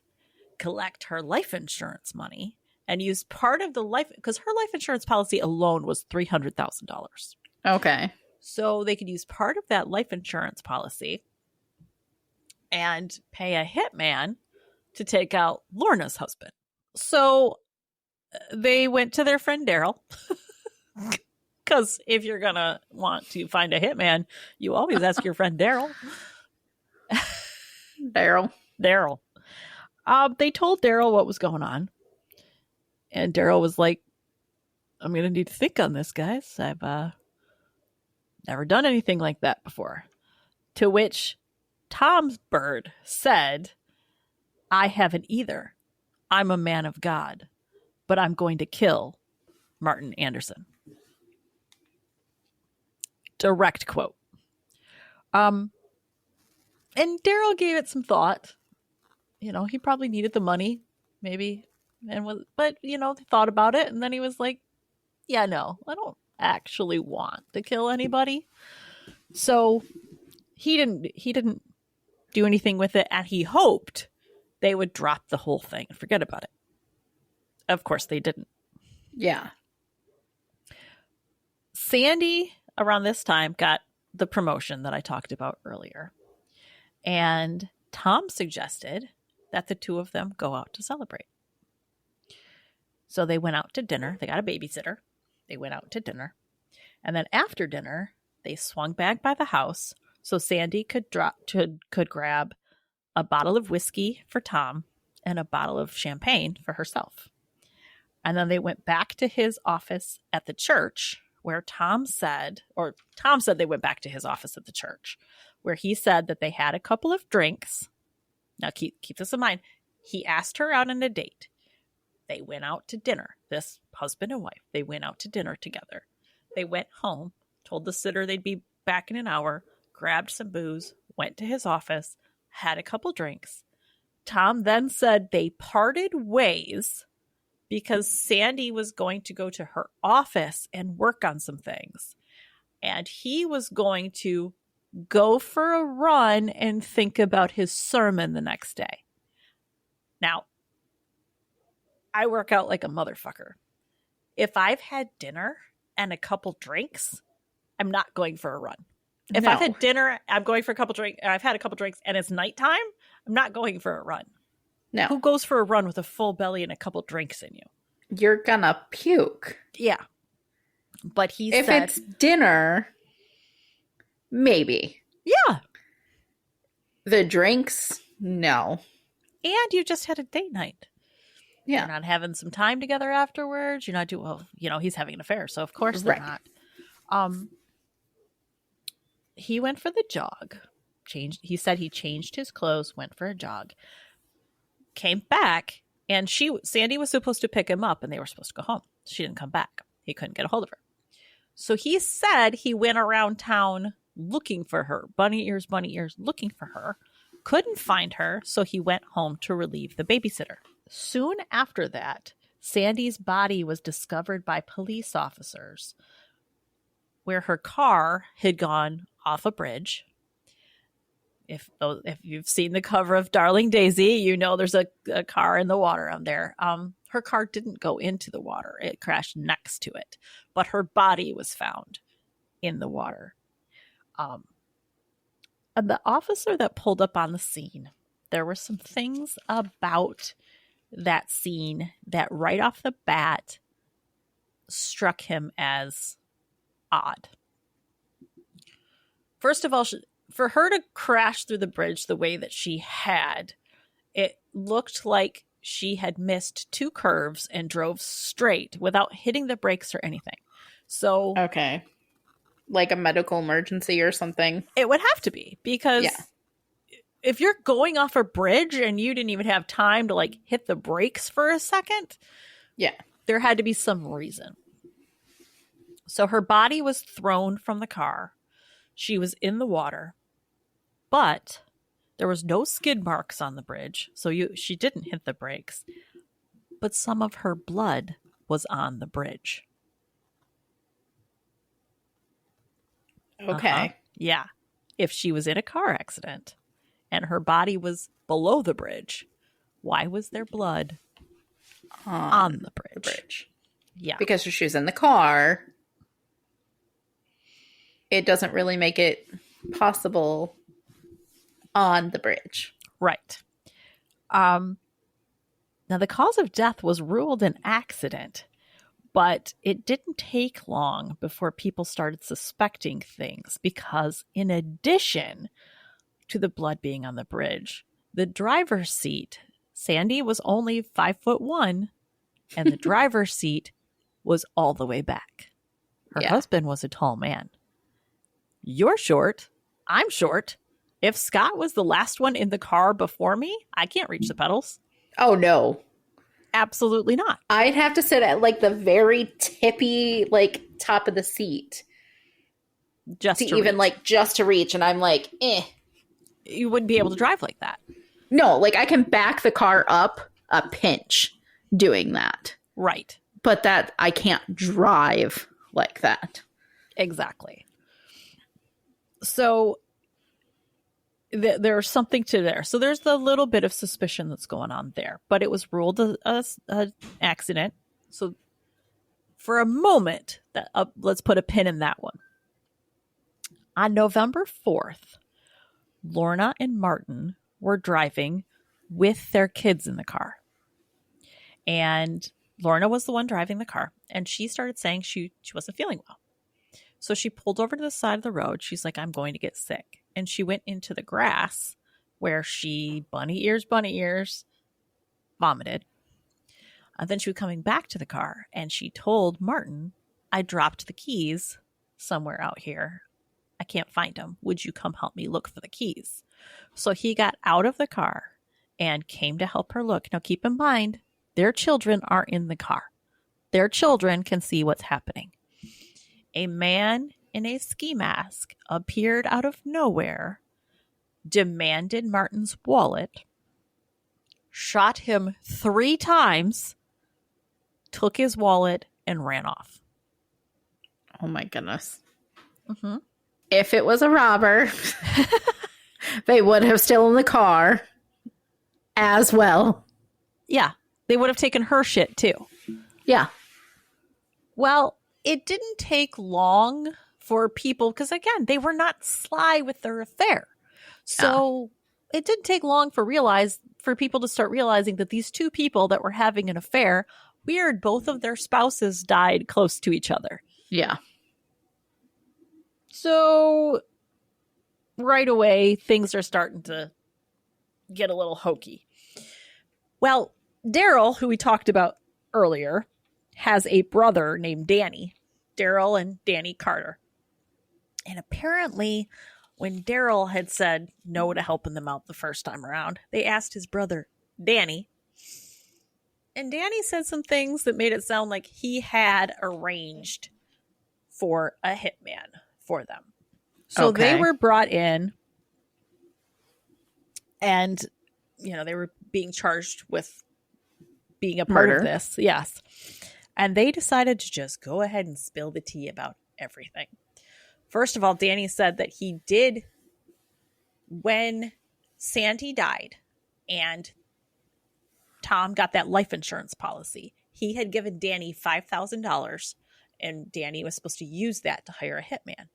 collect her life insurance money, and use part of the because her life insurance policy alone was $300,000. Okay. So they could use part of that life insurance policy and pay a hitman to take out Lorna's husband. So they went to their friend Daryl. Because if you're going to want to find a hitman, you always ask your friend Daryl. Daryl. They told Daryl what was going on. And Daryl was like, I'm going to need to think on this, guys. I've never done anything like that before. To which Tom Bird said, I haven't either. I'm a man of God, but I'm going to kill Martin Anderson. Direct quote. And Daryl gave it some thought. He probably needed the money, maybe. But they thought about it. And then he was like, yeah, no, I don't actually want to kill anybody. So he didn't do anything with it. And he hoped they would drop the whole thing and forget about it. Of course they didn't. Yeah. Sandy, around this time, got the promotion that I talked about earlier. And Tom suggested that the two of them go out to celebrate. So they went out to dinner. They got a babysitter. They went out to dinner. And then after dinner, they swung back by the house, so Sandy could grab a bottle of whiskey for Tom and a bottle of champagne for herself. And then they went back to his office at the church where Tom said they went back to his office at the church where he said that they had a couple of drinks. Now keep this in mind. He asked her out on a date. They went out to dinner. This husband and wife, they went out to dinner together. They went home, told the sitter they'd be back in an hour, grabbed some booze, went to his office, had a couple drinks. Tom then said they parted ways because Sandy was going to go to her office and work on some things. And he was going to go for a run and think about his sermon the next day. Now, I work out like a motherfucker. If I've had dinner and a couple drinks, I'm not going for a run. If I've had dinner, I'm going for a couple drinks, I've had a couple drinks and it's nighttime, I'm not going for a run. No. Who goes for a run with a full belly and a couple drinks in you? You're gonna puke. Yeah. But if it's dinner, maybe. Yeah. The drinks, no. And you just had a date night. Yeah. You're not having some time together afterwards. You're not doing, well, he's having an affair, so of course they're not. He went for the jog. He said he changed his clothes, went for a jog, came back, and Sandy was supposed to pick him up, and they were supposed to go home. She didn't come back. He couldn't get a hold of her. So he said he went around town looking for her. Bunny ears, looking for her. Couldn't find her, so he went home to relieve the babysitter. Soon after that, Sandy's body was discovered by police officers where her car had gone off a bridge. If you've seen the cover of Darling Daisy, you know there's a car in the water on there. Her car didn't go into the water. It crashed next to it. But her body was found in the water. And the officer that pulled up on the scene, there were some things about that scene that right off the bat struck him as odd. First of all, for her to crash through the bridge the way that she had, it looked like she had missed two curves and drove straight without hitting the brakes or anything. So, okay. Like a medical emergency or something? It would have to be, because if you're going off a bridge and you didn't even have time to hit the brakes for a second, there had to be some reason. So her body was thrown from the car. She was in the water, but there was no skid marks on the bridge. So she didn't hit the brakes, but some of her blood was on the bridge. Okay. Yeah. If she was in a car accident and her body was below the bridge, why was there blood on the bridge? Yeah. Because she was in the car. It doesn't really make it possible on the bridge. Right. Now, the cause of death was ruled an accident, but it didn't take long before people started suspecting things, because in addition to the blood being on the bridge, the driver's seat, Sandy was only 5'1", and the driver's seat was all the way back. Her husband was a tall man. You're short. I'm short. If Scott was the last one in the car before me, I can't reach the pedals. Oh, no. Absolutely not. I'd have to sit at the very tippy, top of the seat. Just to even reach. Just to reach. And I'm eh. You wouldn't be able to drive like that. No, I can back the car up a pinch doing that. Right. But that I can't drive like that. Exactly. So there's something to there. So there's the little bit of suspicion that's going on there, but it was ruled a accident. So for a moment, let's put a pin in that one. On November 4th, Lorna and Martin were driving with their kids in the car. And Lorna was the one driving the car, and she started saying she wasn't feeling well. So she pulled over to the side of the road. She's like, I'm going to get sick. and she went into the grass where she bunny ears, vomited. And then she was coming back to the car and she told Martin, I dropped the keys somewhere out here. I can't find them. Would you come help me look for the keys? So he got out of the car and came to help her look. Now, keep in mind, their children are in the car. Their children can see what's happening. A man in a ski mask appeared out of nowhere, demanded Martin's wallet, shot him 3 times, took his wallet, and ran off. Oh my goodness. Mm-hmm. If it was a robber, they would have stolen the car as well. Yeah, they would have taken her shit too. Yeah. Well, it didn't take long for people, because again, they were not sly with their affair. So it didn't take long for people to start realizing that these 2 people that were having an affair, weird, both of their spouses died close to each other. Yeah. So right away, things are starting to get a little hokey. Well, Daryl, who we talked about earlier, has a brother named Danny. Daryl and Danny Carter. And apparently, when Daryl had said no to helping them out the first time around, they asked his brother, Danny. And Danny said some things that made it sound like he had arranged for a hitman for them. So they were brought in and, they were being charged with being a part of this. Yes. And they decided to just go ahead and spill the tea about everything. First of all, Danny said that he did, when Sandy died and Tom got that life insurance policy, he had given Danny $5,000 and Danny was supposed to use that to hire a hitman.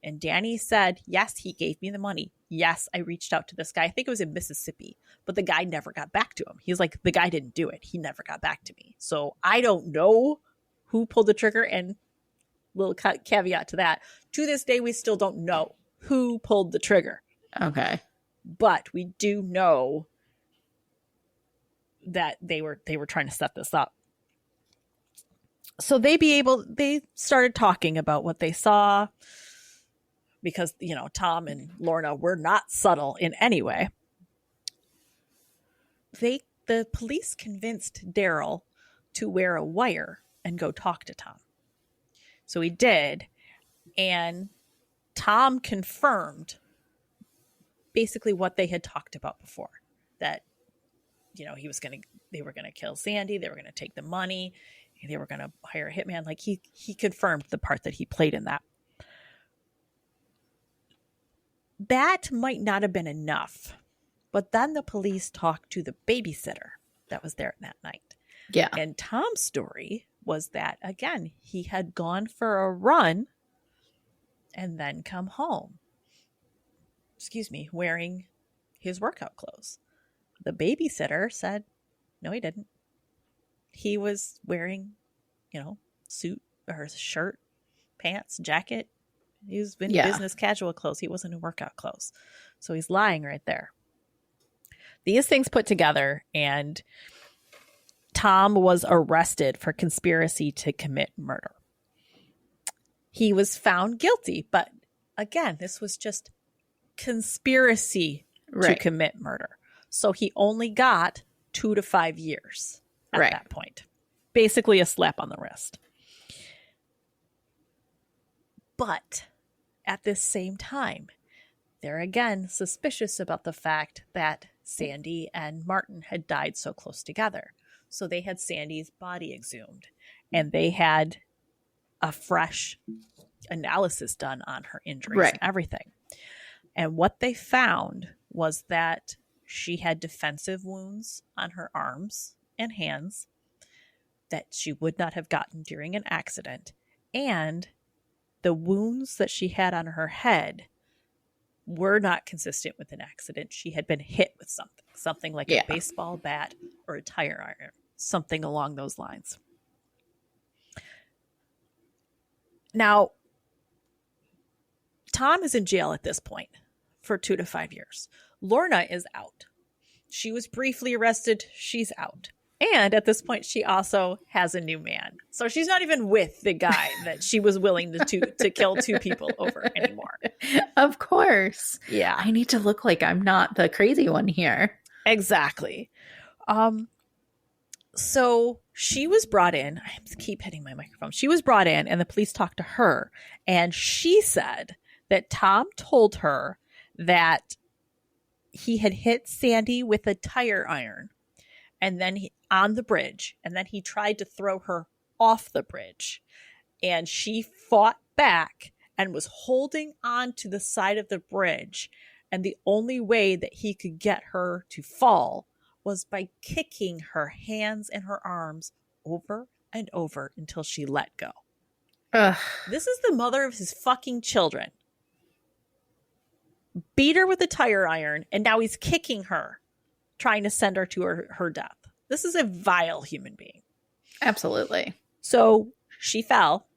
And Danny said, yes, he gave me the money. Yes, I reached out to this guy. I think it was in Mississippi, but the guy never got back to him. He's like, the guy didn't do it. He never got back to me. So I don't know who pulled the trigger. And little caveat to that, to this day, we still don't know who pulled the trigger. Okay. But we do know that they were trying to set this up. So they started talking about what they saw, because, Tom and Lorna were not subtle in any way. The police convinced Daryl to wear a wire and go talk to Tom. So he did. And Tom confirmed basically what they had talked about before, that, they were going to kill Sandy. They were going to take the money. They were going to hire a hitman. Like he confirmed the part that he played in that. That might not have been enough, but then the police talked to the babysitter that was there that night. Yeah. And Tom's story was that, again, he had gone for a run and then come home, wearing his workout clothes. The babysitter said, no, he didn't. He was wearing, suit or shirt, pants, jacket. He was in business casual clothes. He wasn't in workout clothes. So he's lying right there. These things put together, and Tom was arrested for conspiracy to commit murder. He was found guilty, but again, this was just conspiracy to commit murder. So he only got 2 to 5 years at that point. Basically a slap on the wrist. But at this same time, they're again suspicious about the fact that Sandy and Martin had died so close together. So they had Sandy's body exhumed, and they had a fresh analysis done on her injuries and everything. And what they found was that she had defensive wounds on her arms and hands that she would not have gotten during an accident. And the wounds that she had on her head were not consistent with an accident. She had been hit with something like a baseball bat or a tire iron, something along those lines. Now, Tom is in jail at this point for 2 to 5 years. Lorna is out. She was briefly arrested. She's out. And at this point, she also has a new man. So she's not even with the guy that she was willing to kill 2 people over anymore. Of course. Yeah. I need to look like I'm not the crazy one here. Exactly. So she was brought in. I keep hitting my microphone. She was brought in and the police talked to her. And she said that Tom told her that he had hit Sandy with a tire iron and then on the bridge. And then he tried to throw her off the bridge. And she fought back and was holding on to the side of the bridge. And the only way that he could get her to fall was by kicking her hands and her arms over and over until she let go. Ugh. This is the mother of his fucking children. Beat her with a tire iron, and now he's kicking her, trying to send her to her death. This is a vile human being. Absolutely. So she fell.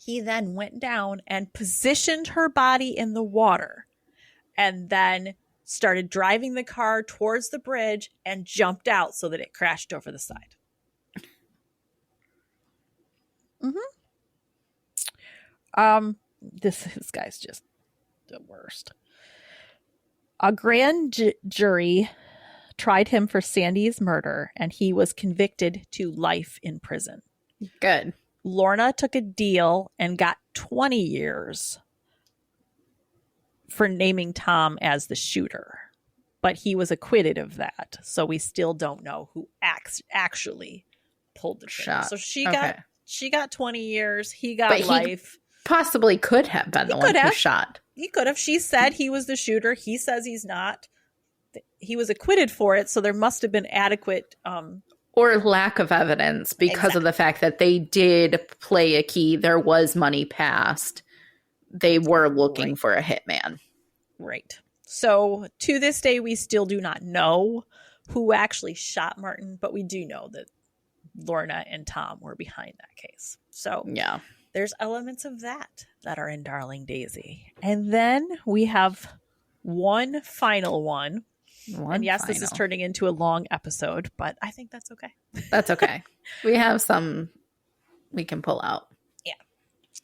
He then went down and positioned her body in the water and then started driving the car towards the bridge and jumped out so that it crashed over the side. This guy's just the worst. A grand jury tried him for Sandy's murder, and he was convicted to life in prison. Good. Lorna took a deal and got 20 years for naming Tom as the shooter, but he was acquitted of that. So we still don't know who actually pulled the trigger. So she got 20 years. He got life. Possibly could have been the one who shot. He could have. She said he was the shooter. He says he's not. He was acquitted for it, so there must have been adequate or lack of evidence because of the fact that they did play a key. There was money passed. They were looking for a hitman. Right. So to this day, we still do not know who actually shot Martin, but we do know that Lorna and Tom were behind that case. So yeah, there's elements of that are in Darling Daisy. And then we have one final one. And yes, this is turning into a long episode, but I think that's okay. That's okay. We have some we can pull out. Yeah.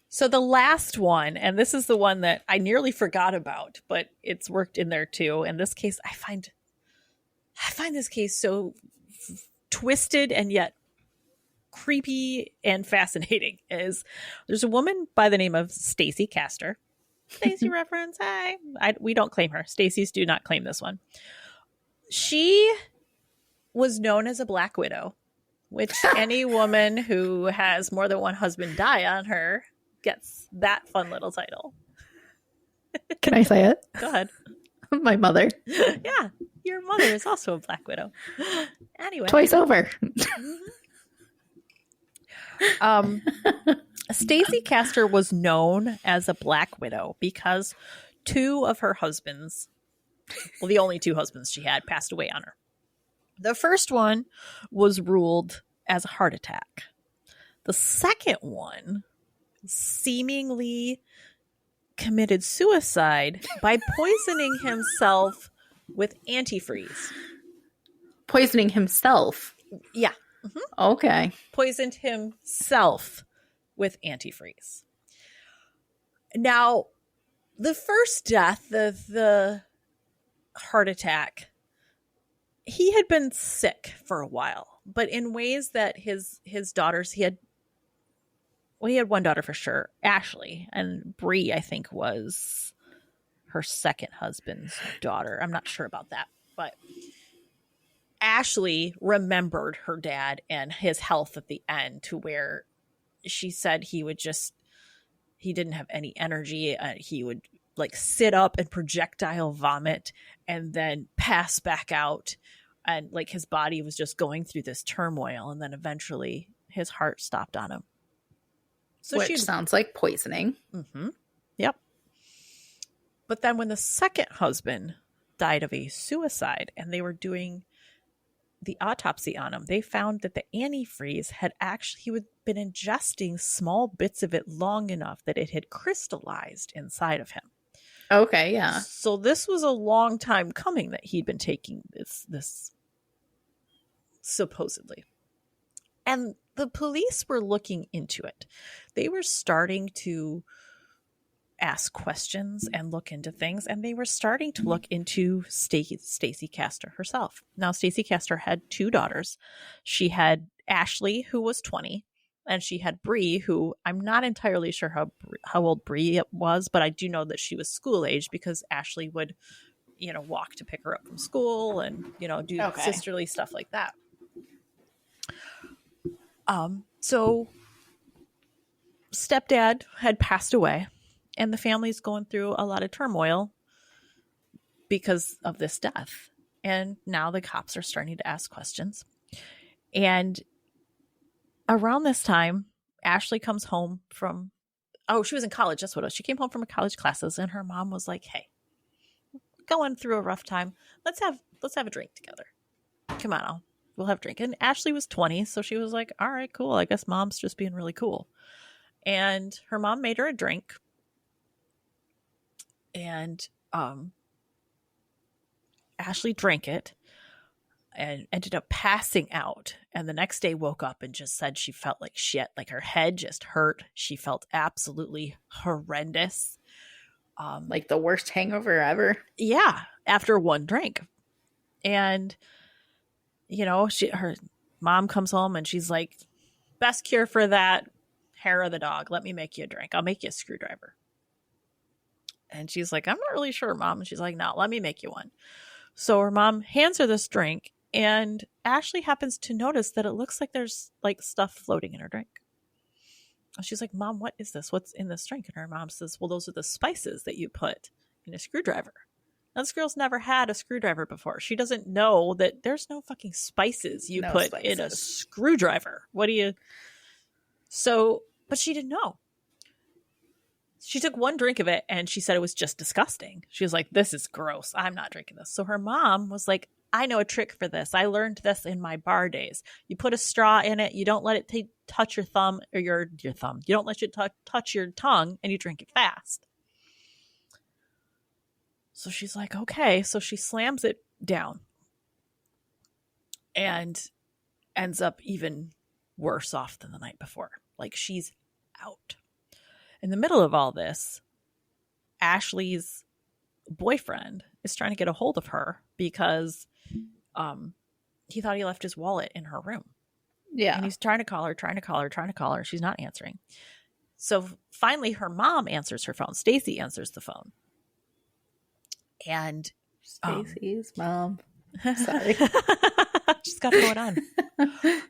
So the last one, and this is the one that I nearly forgot about, but it's worked in there too. In this case, I find this case so twisted and yet creepy and fascinating. There's a woman by the name of Stacey Castor. Stacey reference. Hi. We don't claim her. Stacey's do not claim this one. She was known as a Black Widow, which any woman who has more than one husband die on her gets that fun little title. Can I say it? Go ahead. My mother. Yeah. Your mother is also a Black Widow. Anyway. Twice over. Stacey Castor was known as a Black Widow because 2 of her husbands, well, the only 2 husbands she had, passed away on her. The first one was ruled as a heart attack. The second one seemingly committed suicide by poisoning himself with antifreeze. Poisoning himself? Yeah. Mm-hmm. Okay. Poisoned himself with antifreeze. Now, the first death, the heart attack, he had been sick for a while, but in ways that his daughters, he had one daughter for sure, Ashley, and Bree, I think, was her second husband's daughter. I'm not sure about that, but Ashley remembered her dad and his health at the end to where she said he didn't have any energy. He would sit up and projectile vomit and then pass back out. And his body was just going through this turmoil. And then eventually his heart stopped on him. So which sounds like poisoning. Mm-hmm. Yep. But then when the second husband died of a suicide and they were doing the autopsy on him, they found that the antifreeze he had been ingesting small bits of it long enough that it had crystallized inside of him. Okay, yeah. So this was a long time coming that he'd been taking this supposedly. And the police were looking into it. They were starting to ask questions and look into things, and they were starting to look into Stacey Castor herself. Now, Stacey Castor had two daughters. She had Ashley, who was 20, and she had Bree, who I'm not entirely sure how old Bree was, but I do know that she was school age because Ashley would, walk to pick her up from school and, do sisterly stuff like that. So stepdad had passed away, and the family's going through a lot of turmoil because of this death. And now the cops are starting to ask questions. And around this time, Ashley comes home from, she was in college. That's what it was. She came home from her college classes, and her mom was like, hey, going through a rough time. Let's have a drink together. Come on, we'll have a drink. And Ashley was 20, so she was like, all right, cool. I guess mom's just being really cool. And her mom made her a drink. And Ashley drank it and ended up passing out. And the next day woke up and just said she felt like shit. Like her head just hurt. She felt absolutely horrendous. Like the worst hangover ever. Yeah, after one drink. And, her mom comes home and she's like, best cure for that, hair of the dog. Let me make you a drink. I'll make you a screwdriver. And she's like, I'm not really sure, Mom. And she's like, no, let me make you one. So her mom hands her this drink, and Ashley happens to notice that it looks like there's like stuff floating in her drink. And she's like, Mom, what is this? What's in this drink? And her mom says, well, those are the spices that you put in a screwdriver. Now, this girl's never had a screwdriver before. She doesn't know that there's no fucking spices you put in a screwdriver. What do you... So, but she didn't know. She took one drink of it and she said it was just disgusting. She was like, this is gross. I'm not drinking this. So her mom was like, I know a trick for this. I learned this in my bar days. You put a straw in it. You don't let it touch your thumb or your thumb. You don't let it touch your tongue, and you drink it fast. So she's like, okay. So she slams it down and ends up even worse off than the night before. Like, she's out. In the middle of all this, Ashley's boyfriend is trying to get a hold of her because he thought he left his wallet in her room. Yeah. And he's trying to call her. She's not answering. So finally, her mom answers her phone. Stacey answers the phone. And Stacey's mom. Sorry. She's got it going on.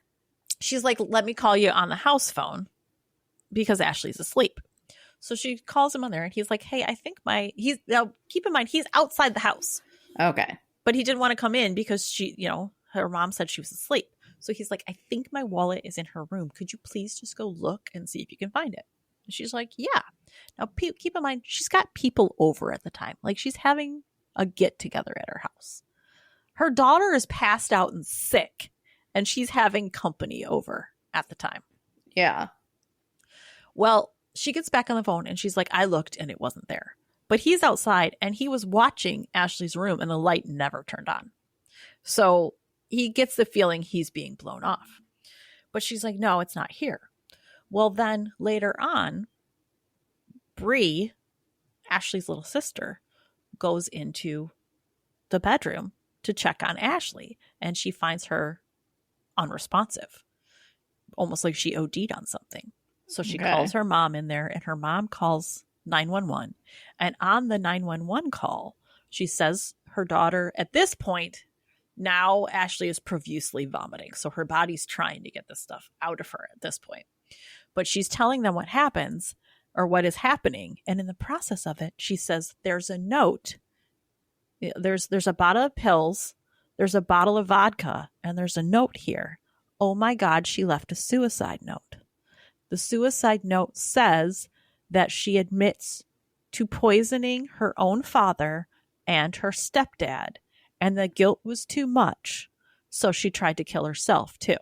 She's like, let me call you on the house phone because Ashley's asleep. So she calls him on there, and he's like, hey, I think now keep in mind, he's outside the house. Okay. But he didn't want to come in because her mom said she was asleep. So he's like, I think my wallet is in her room. Could you please just go look and see if you can find it? And she's like, yeah. Now keep in mind, she's got people over at the time. Like, she's having a get together at her house. Her daughter is passed out and sick, and she's having company over at the time. Yeah. Well, she gets back on the phone and she's like, I looked and it wasn't there. But he's outside and he was watching Ashley's room and the light never turned on. So he gets the feeling he's being blown off. But she's like, no, it's not here. Well, then later on, Bree, Ashley's little sister, goes into the bedroom to check on Ashley, and she finds her unresponsive, almost like she OD'd on something. So she calls her mom in there, and her mom calls 911. And on the 911 call, she says her daughter, at this point, now Ashley is profusely vomiting. So her body's trying to get this stuff out of her at this point. But she's telling them what happens or what is happening. And in the process of it, she says, there's a note. There's a bottle of pills. There's a bottle of vodka. And there's a note here. Oh my God, she left a suicide note. The suicide note says that she admits to poisoning her own father and her stepdad, and the guilt was too much, so she tried to kill herself too.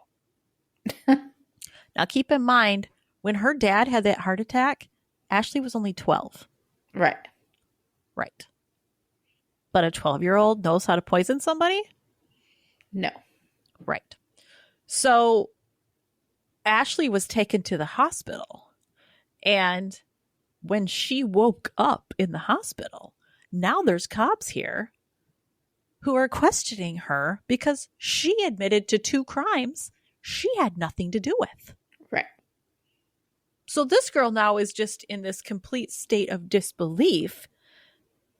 Now keep in mind, when her dad had that heart attack, Ashley was only 12. Right. Right. But a 12-year-old knows how to poison somebody? No. Right. So Ashley was taken to the hospital. And when she woke up in the hospital, now there's cops here who are questioning her because she admitted to 2 crimes she had nothing to do with. Right. So this girl now is just in this complete state of disbelief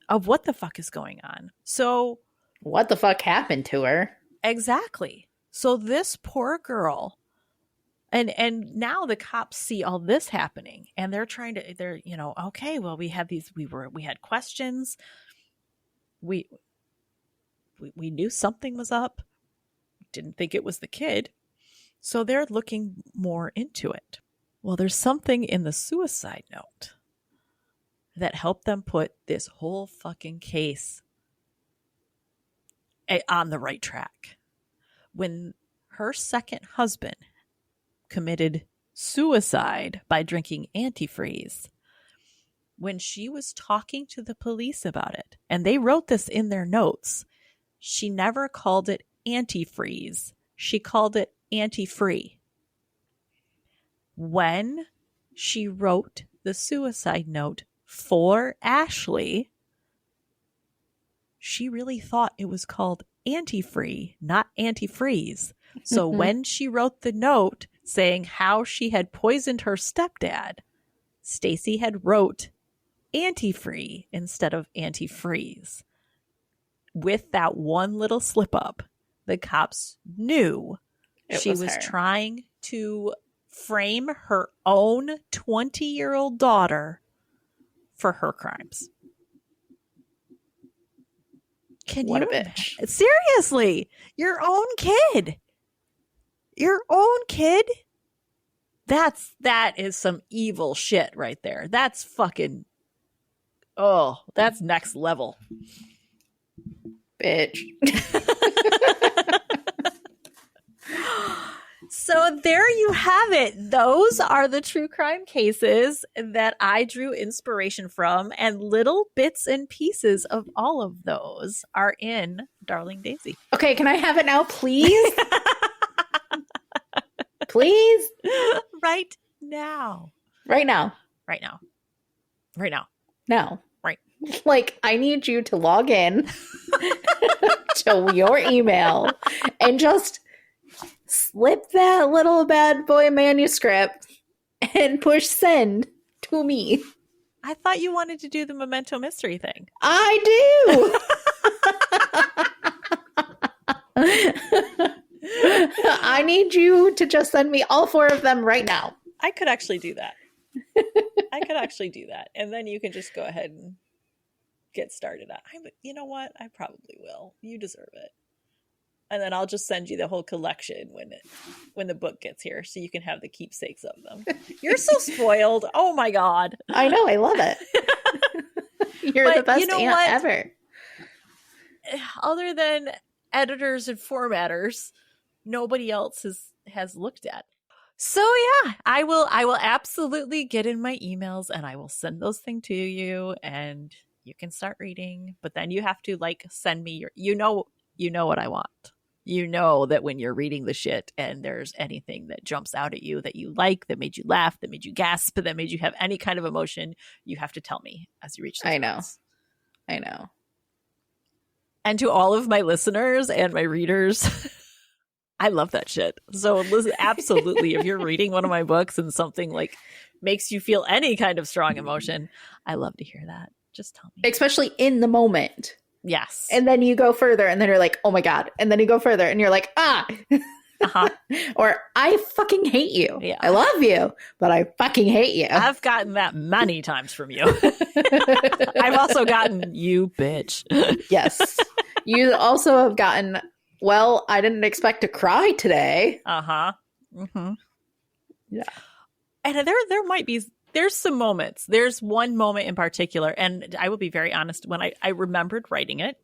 of what the fuck is going on. So what the fuck happened to her? Exactly. So this poor girl, and now the cops see all this happening, and they're okay, well, we had questions. We knew something was up. Didn't think it was the kid. So they're looking more into it. Well, there's something in the suicide note that helped them put this whole fucking case on the right track. When her second husband committed suicide by drinking antifreeze, when she was talking to the police about it, and they wrote this in their notes, she never called it antifreeze. She called it anti-free. When she wrote the suicide note for Ashley, she really thought it was called antifree, not antifreeze. So when she wrote the note saying how she had poisoned her stepdad, Stacey had wrote antifree instead of antifreeze. With that one little slip up, the cops knew she was trying to frame her own 20-year-old daughter for her crimes. What a bitch. Seriously, your own kid. Your own kid? That is some evil shit right there. That's fucking, that's next level. Bitch. So there you have it. Those are the true crime cases that I drew inspiration from, and little bits and pieces of all of those are in Darling Daisy. Okay, can I have it now, please? Please? Right now. Right now. Right now. Right now. No. Right. Like, I need you to log in to your email and just slip that little bad boy manuscript and push send to me. I thought you wanted to do the Memento Mystery thing. I do. I need you to just send me all 4 of them right now. I could actually do that. And then you can just go ahead and get started on. You know what? I probably will. You deserve it. And then I'll just send you the whole collection when the book gets here, so you can have the keepsakes of them. You're so spoiled. Oh my God. I know. I love it. You're the best aunt ever. Other than editors and formatters, nobody else has looked at. So yeah, I will absolutely get in my emails and I will send those things to you and you can start reading. But then you have to send me your, you know what I want. You know that when you're reading the shit and there's anything that jumps out at you that you like, that made you laugh, that made you gasp, that made you have any kind of emotion, you have to tell me as you reach those points. I know. And to all of my listeners and my readers, I love that shit. So listen, absolutely, if you're reading one of my books and something makes you feel any kind of strong emotion, I love to hear that. Just tell me. Especially in the moment. Yes. And then you go further and then you're like, oh my God. And then you go further and you're like, Uh-huh. Or I fucking hate you. Yeah. I love you, but I fucking hate you. I've gotten that many times from you. I've also gotten you, bitch. Yes. You also have gotten, well, I didn't expect to cry today. Uh-huh. Mm-hmm. Yeah. And there's some moments. There's one moment in particular, and I will be very honest, when I remembered writing it,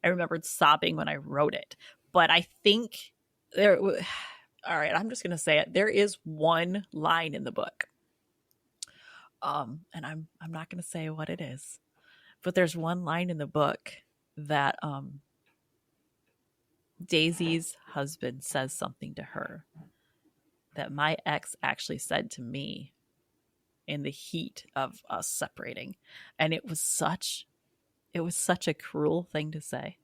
I remembered sobbing when I wrote it. But I think all right, I'm just going to say it. There is one line in the book. And I'm not going to say what it is, But there's one line in the book that Daisy's husband says something to her that my ex actually said to me in the heat of us separating. And it was such a cruel thing to say.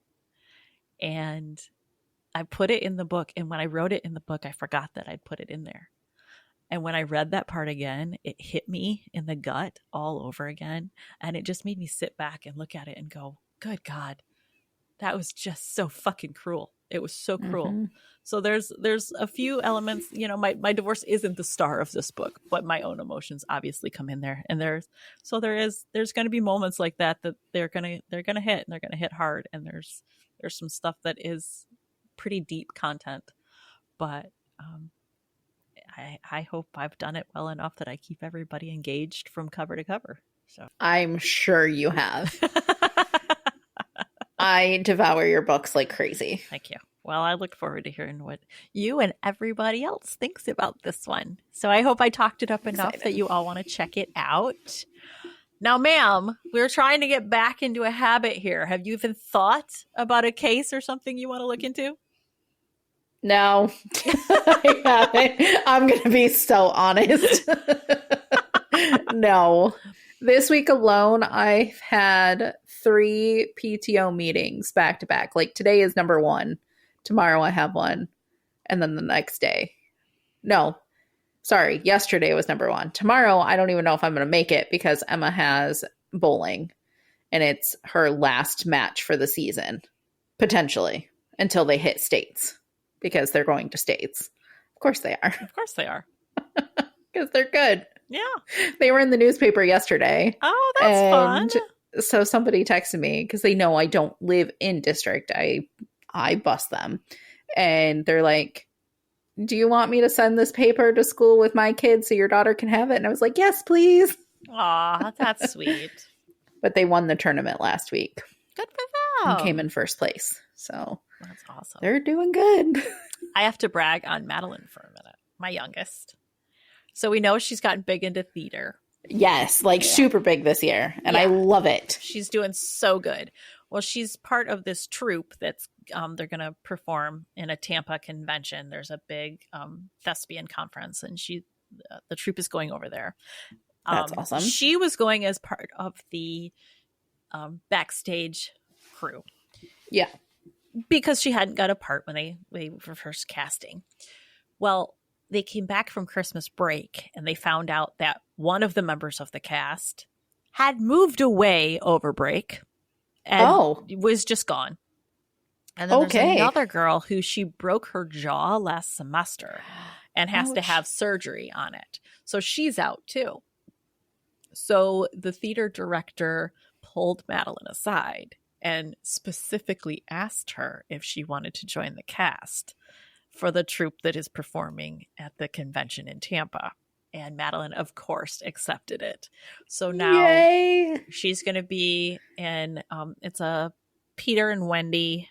And I put it in the book. And when I wrote it in the book, I forgot that I'd put it in there. And when I read that part again, it hit me in the gut all over again. And it just made me sit back and look at it and go, good God, that was just so fucking cruel. It was so cruel. Mm-hmm. So there's a few elements, you know, my divorce isn't the star of this book, but my own emotions obviously come in there. And there's going to be moments like that they're going to hit, and they're going to hit hard. And there's some stuff that is pretty deep content, but I hope I've done it well enough that I keep everybody engaged from cover to cover. So I'm sure you have. I devour your books like crazy. Thank you. Well, I look forward to hearing what you and everybody else thinks about this one. So I hope I talked it up enough that you all want to check it out. Now, ma'am, we're trying to get back into a habit here. Have you even thought about a case or something you want to look into? No, I haven't. I'm going to be so honest. No. This week alone, I've had 3 PTO meetings back to back. Like today is number 1. Tomorrow I have one. And then the next day. No, sorry. Yesterday was number 1. Tomorrow, I don't even know if I'm going to make it because Emma has bowling. And it's her last match for the season. Potentially. Until they hit states. Because they're going to states. Of course they are. Of course they are. Because they're good. Yeah. They were in the newspaper yesterday. Oh, that's fun. So somebody texted me because they know I don't live in district. I bus them. And they're like, do you want me to send this paper to school with my kids so your daughter can have it? And I was like, yes, please. Aw, that's sweet. But they won the tournament last week. Good for them. And came in first place. So that's awesome. They're doing good. I have to brag on Madeline for a minute, my youngest. So we know she's gotten big into theater. Yes, like super big this year. And I love it. She's doing so good. Well, she's part of this troupe that's they're going to perform in a Tampa convention. There's a big thespian conference, and the troupe is going over there. That's awesome. She was going as part of the backstage crew. Yeah. Because she hadn't got a part when they were first casting. Well, they came back from Christmas break and they found out that one of the members of the cast had moved away over break and was just gone. And then there's another girl who she broke her jaw last semester and has to have surgery on it. So she's out too. So the theater director pulled Madeline aside and specifically asked her if she wanted to join the cast for the troupe that is performing at the convention in Tampa. And Madeline, of course, accepted it. So now she's going to be in, it's a Peter and Wendy,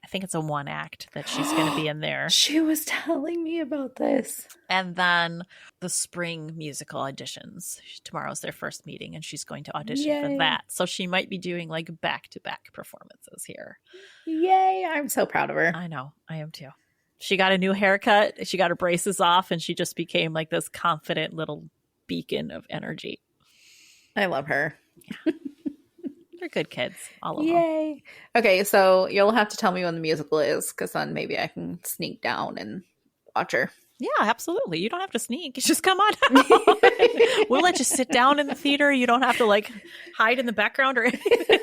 I think it's a 1 act that she's going to be in there. She was telling me about this. And then the spring musical auditions. Tomorrow's their first meeting and she's going to audition for that. So she might be doing like back-to-back performances here. Yay. I'm so proud of her. I know. I am too. She got a new haircut. She got her braces off and she just became like this confident little beacon of energy. I love her. Yeah. They're good kids. All of them. Okay, so you'll have to tell me when the musical is because then maybe I can sneak down and watch her. Yeah, absolutely. You don't have to sneak. Just come on out. We'll let you sit down in the theater. You don't have to like hide in the background or anything.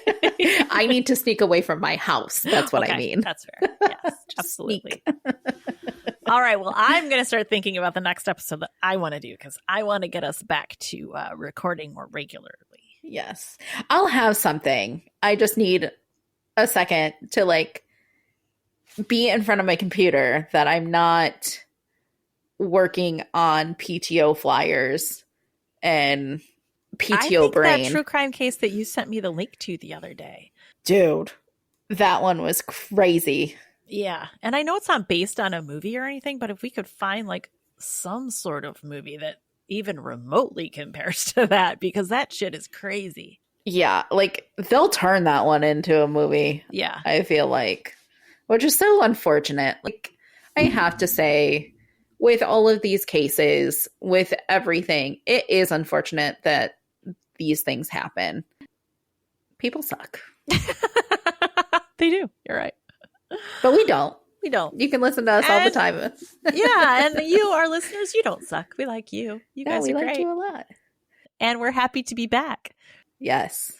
I need to sneak away from my house. That's what I mean. That's fair. Yes, absolutely. All right. Well, I'm going to start thinking about the next episode that I want to do because I want to get us back to recording more regularly. Yes. I'll have something. I just need a second to like be in front of my computer that I'm not working on PTO flyers and PTO brain. That true crime case that you sent me the link to the other day. Dude, that one was crazy. Yeah. And I know it's not based on a movie or anything, but if we could find like some sort of movie that even remotely compares to that, because that shit is crazy. Yeah, like they'll turn that one into a movie, Yeah. I feel like, which is so unfortunate. Like, I have to say, with all of these cases, with everything, it is unfortunate that these things happen. People suck. They do. You're right. But we don't. We don't. You can listen to us all the time. Yeah, and you, our listeners, you don't suck. We like you. You guys we are like great. you a lot. And we're happy to be back. Yes.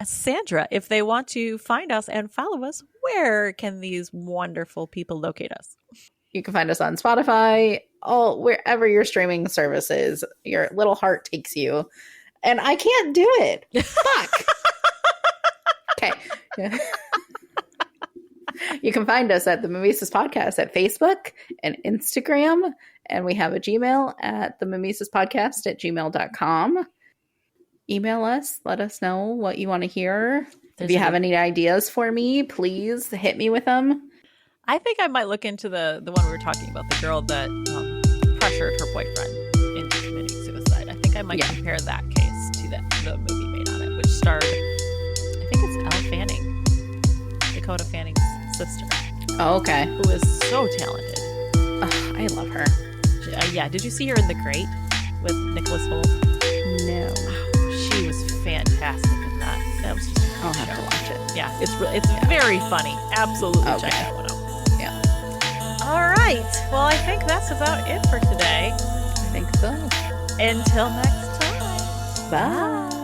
Sandra, if they want to find us and follow us, where can these wonderful people locate us? You can find us on Spotify, wherever your streaming service is. Your little heart takes you. And I can't do it. Fuck. Okay. You can find us at the Mimesis Podcast at Facebook and Instagram. And we have a Gmail at the mimesispodcast at gmail.com. Email us. Let us know what you want to hear. If you have any ideas for me, please hit me with them. I think I might look into the one we were talking about, the girl that pressured her boyfriend into committing suicide. I think I might compare that case to the movie made on it, which starred, I think it's Elle Fanning, Dakota Fanning's sister. Oh, okay. Who is so talented. Oh, I love her. Yeah, did you see her in The Great with Nicholas Hoult? No. She was fantastic in that. That was just I'll have to watch it. Yeah, it's very funny. Absolutely check that one out. Yeah. All right. Well, I think that's about it for today. I think so. Until next time. Bye.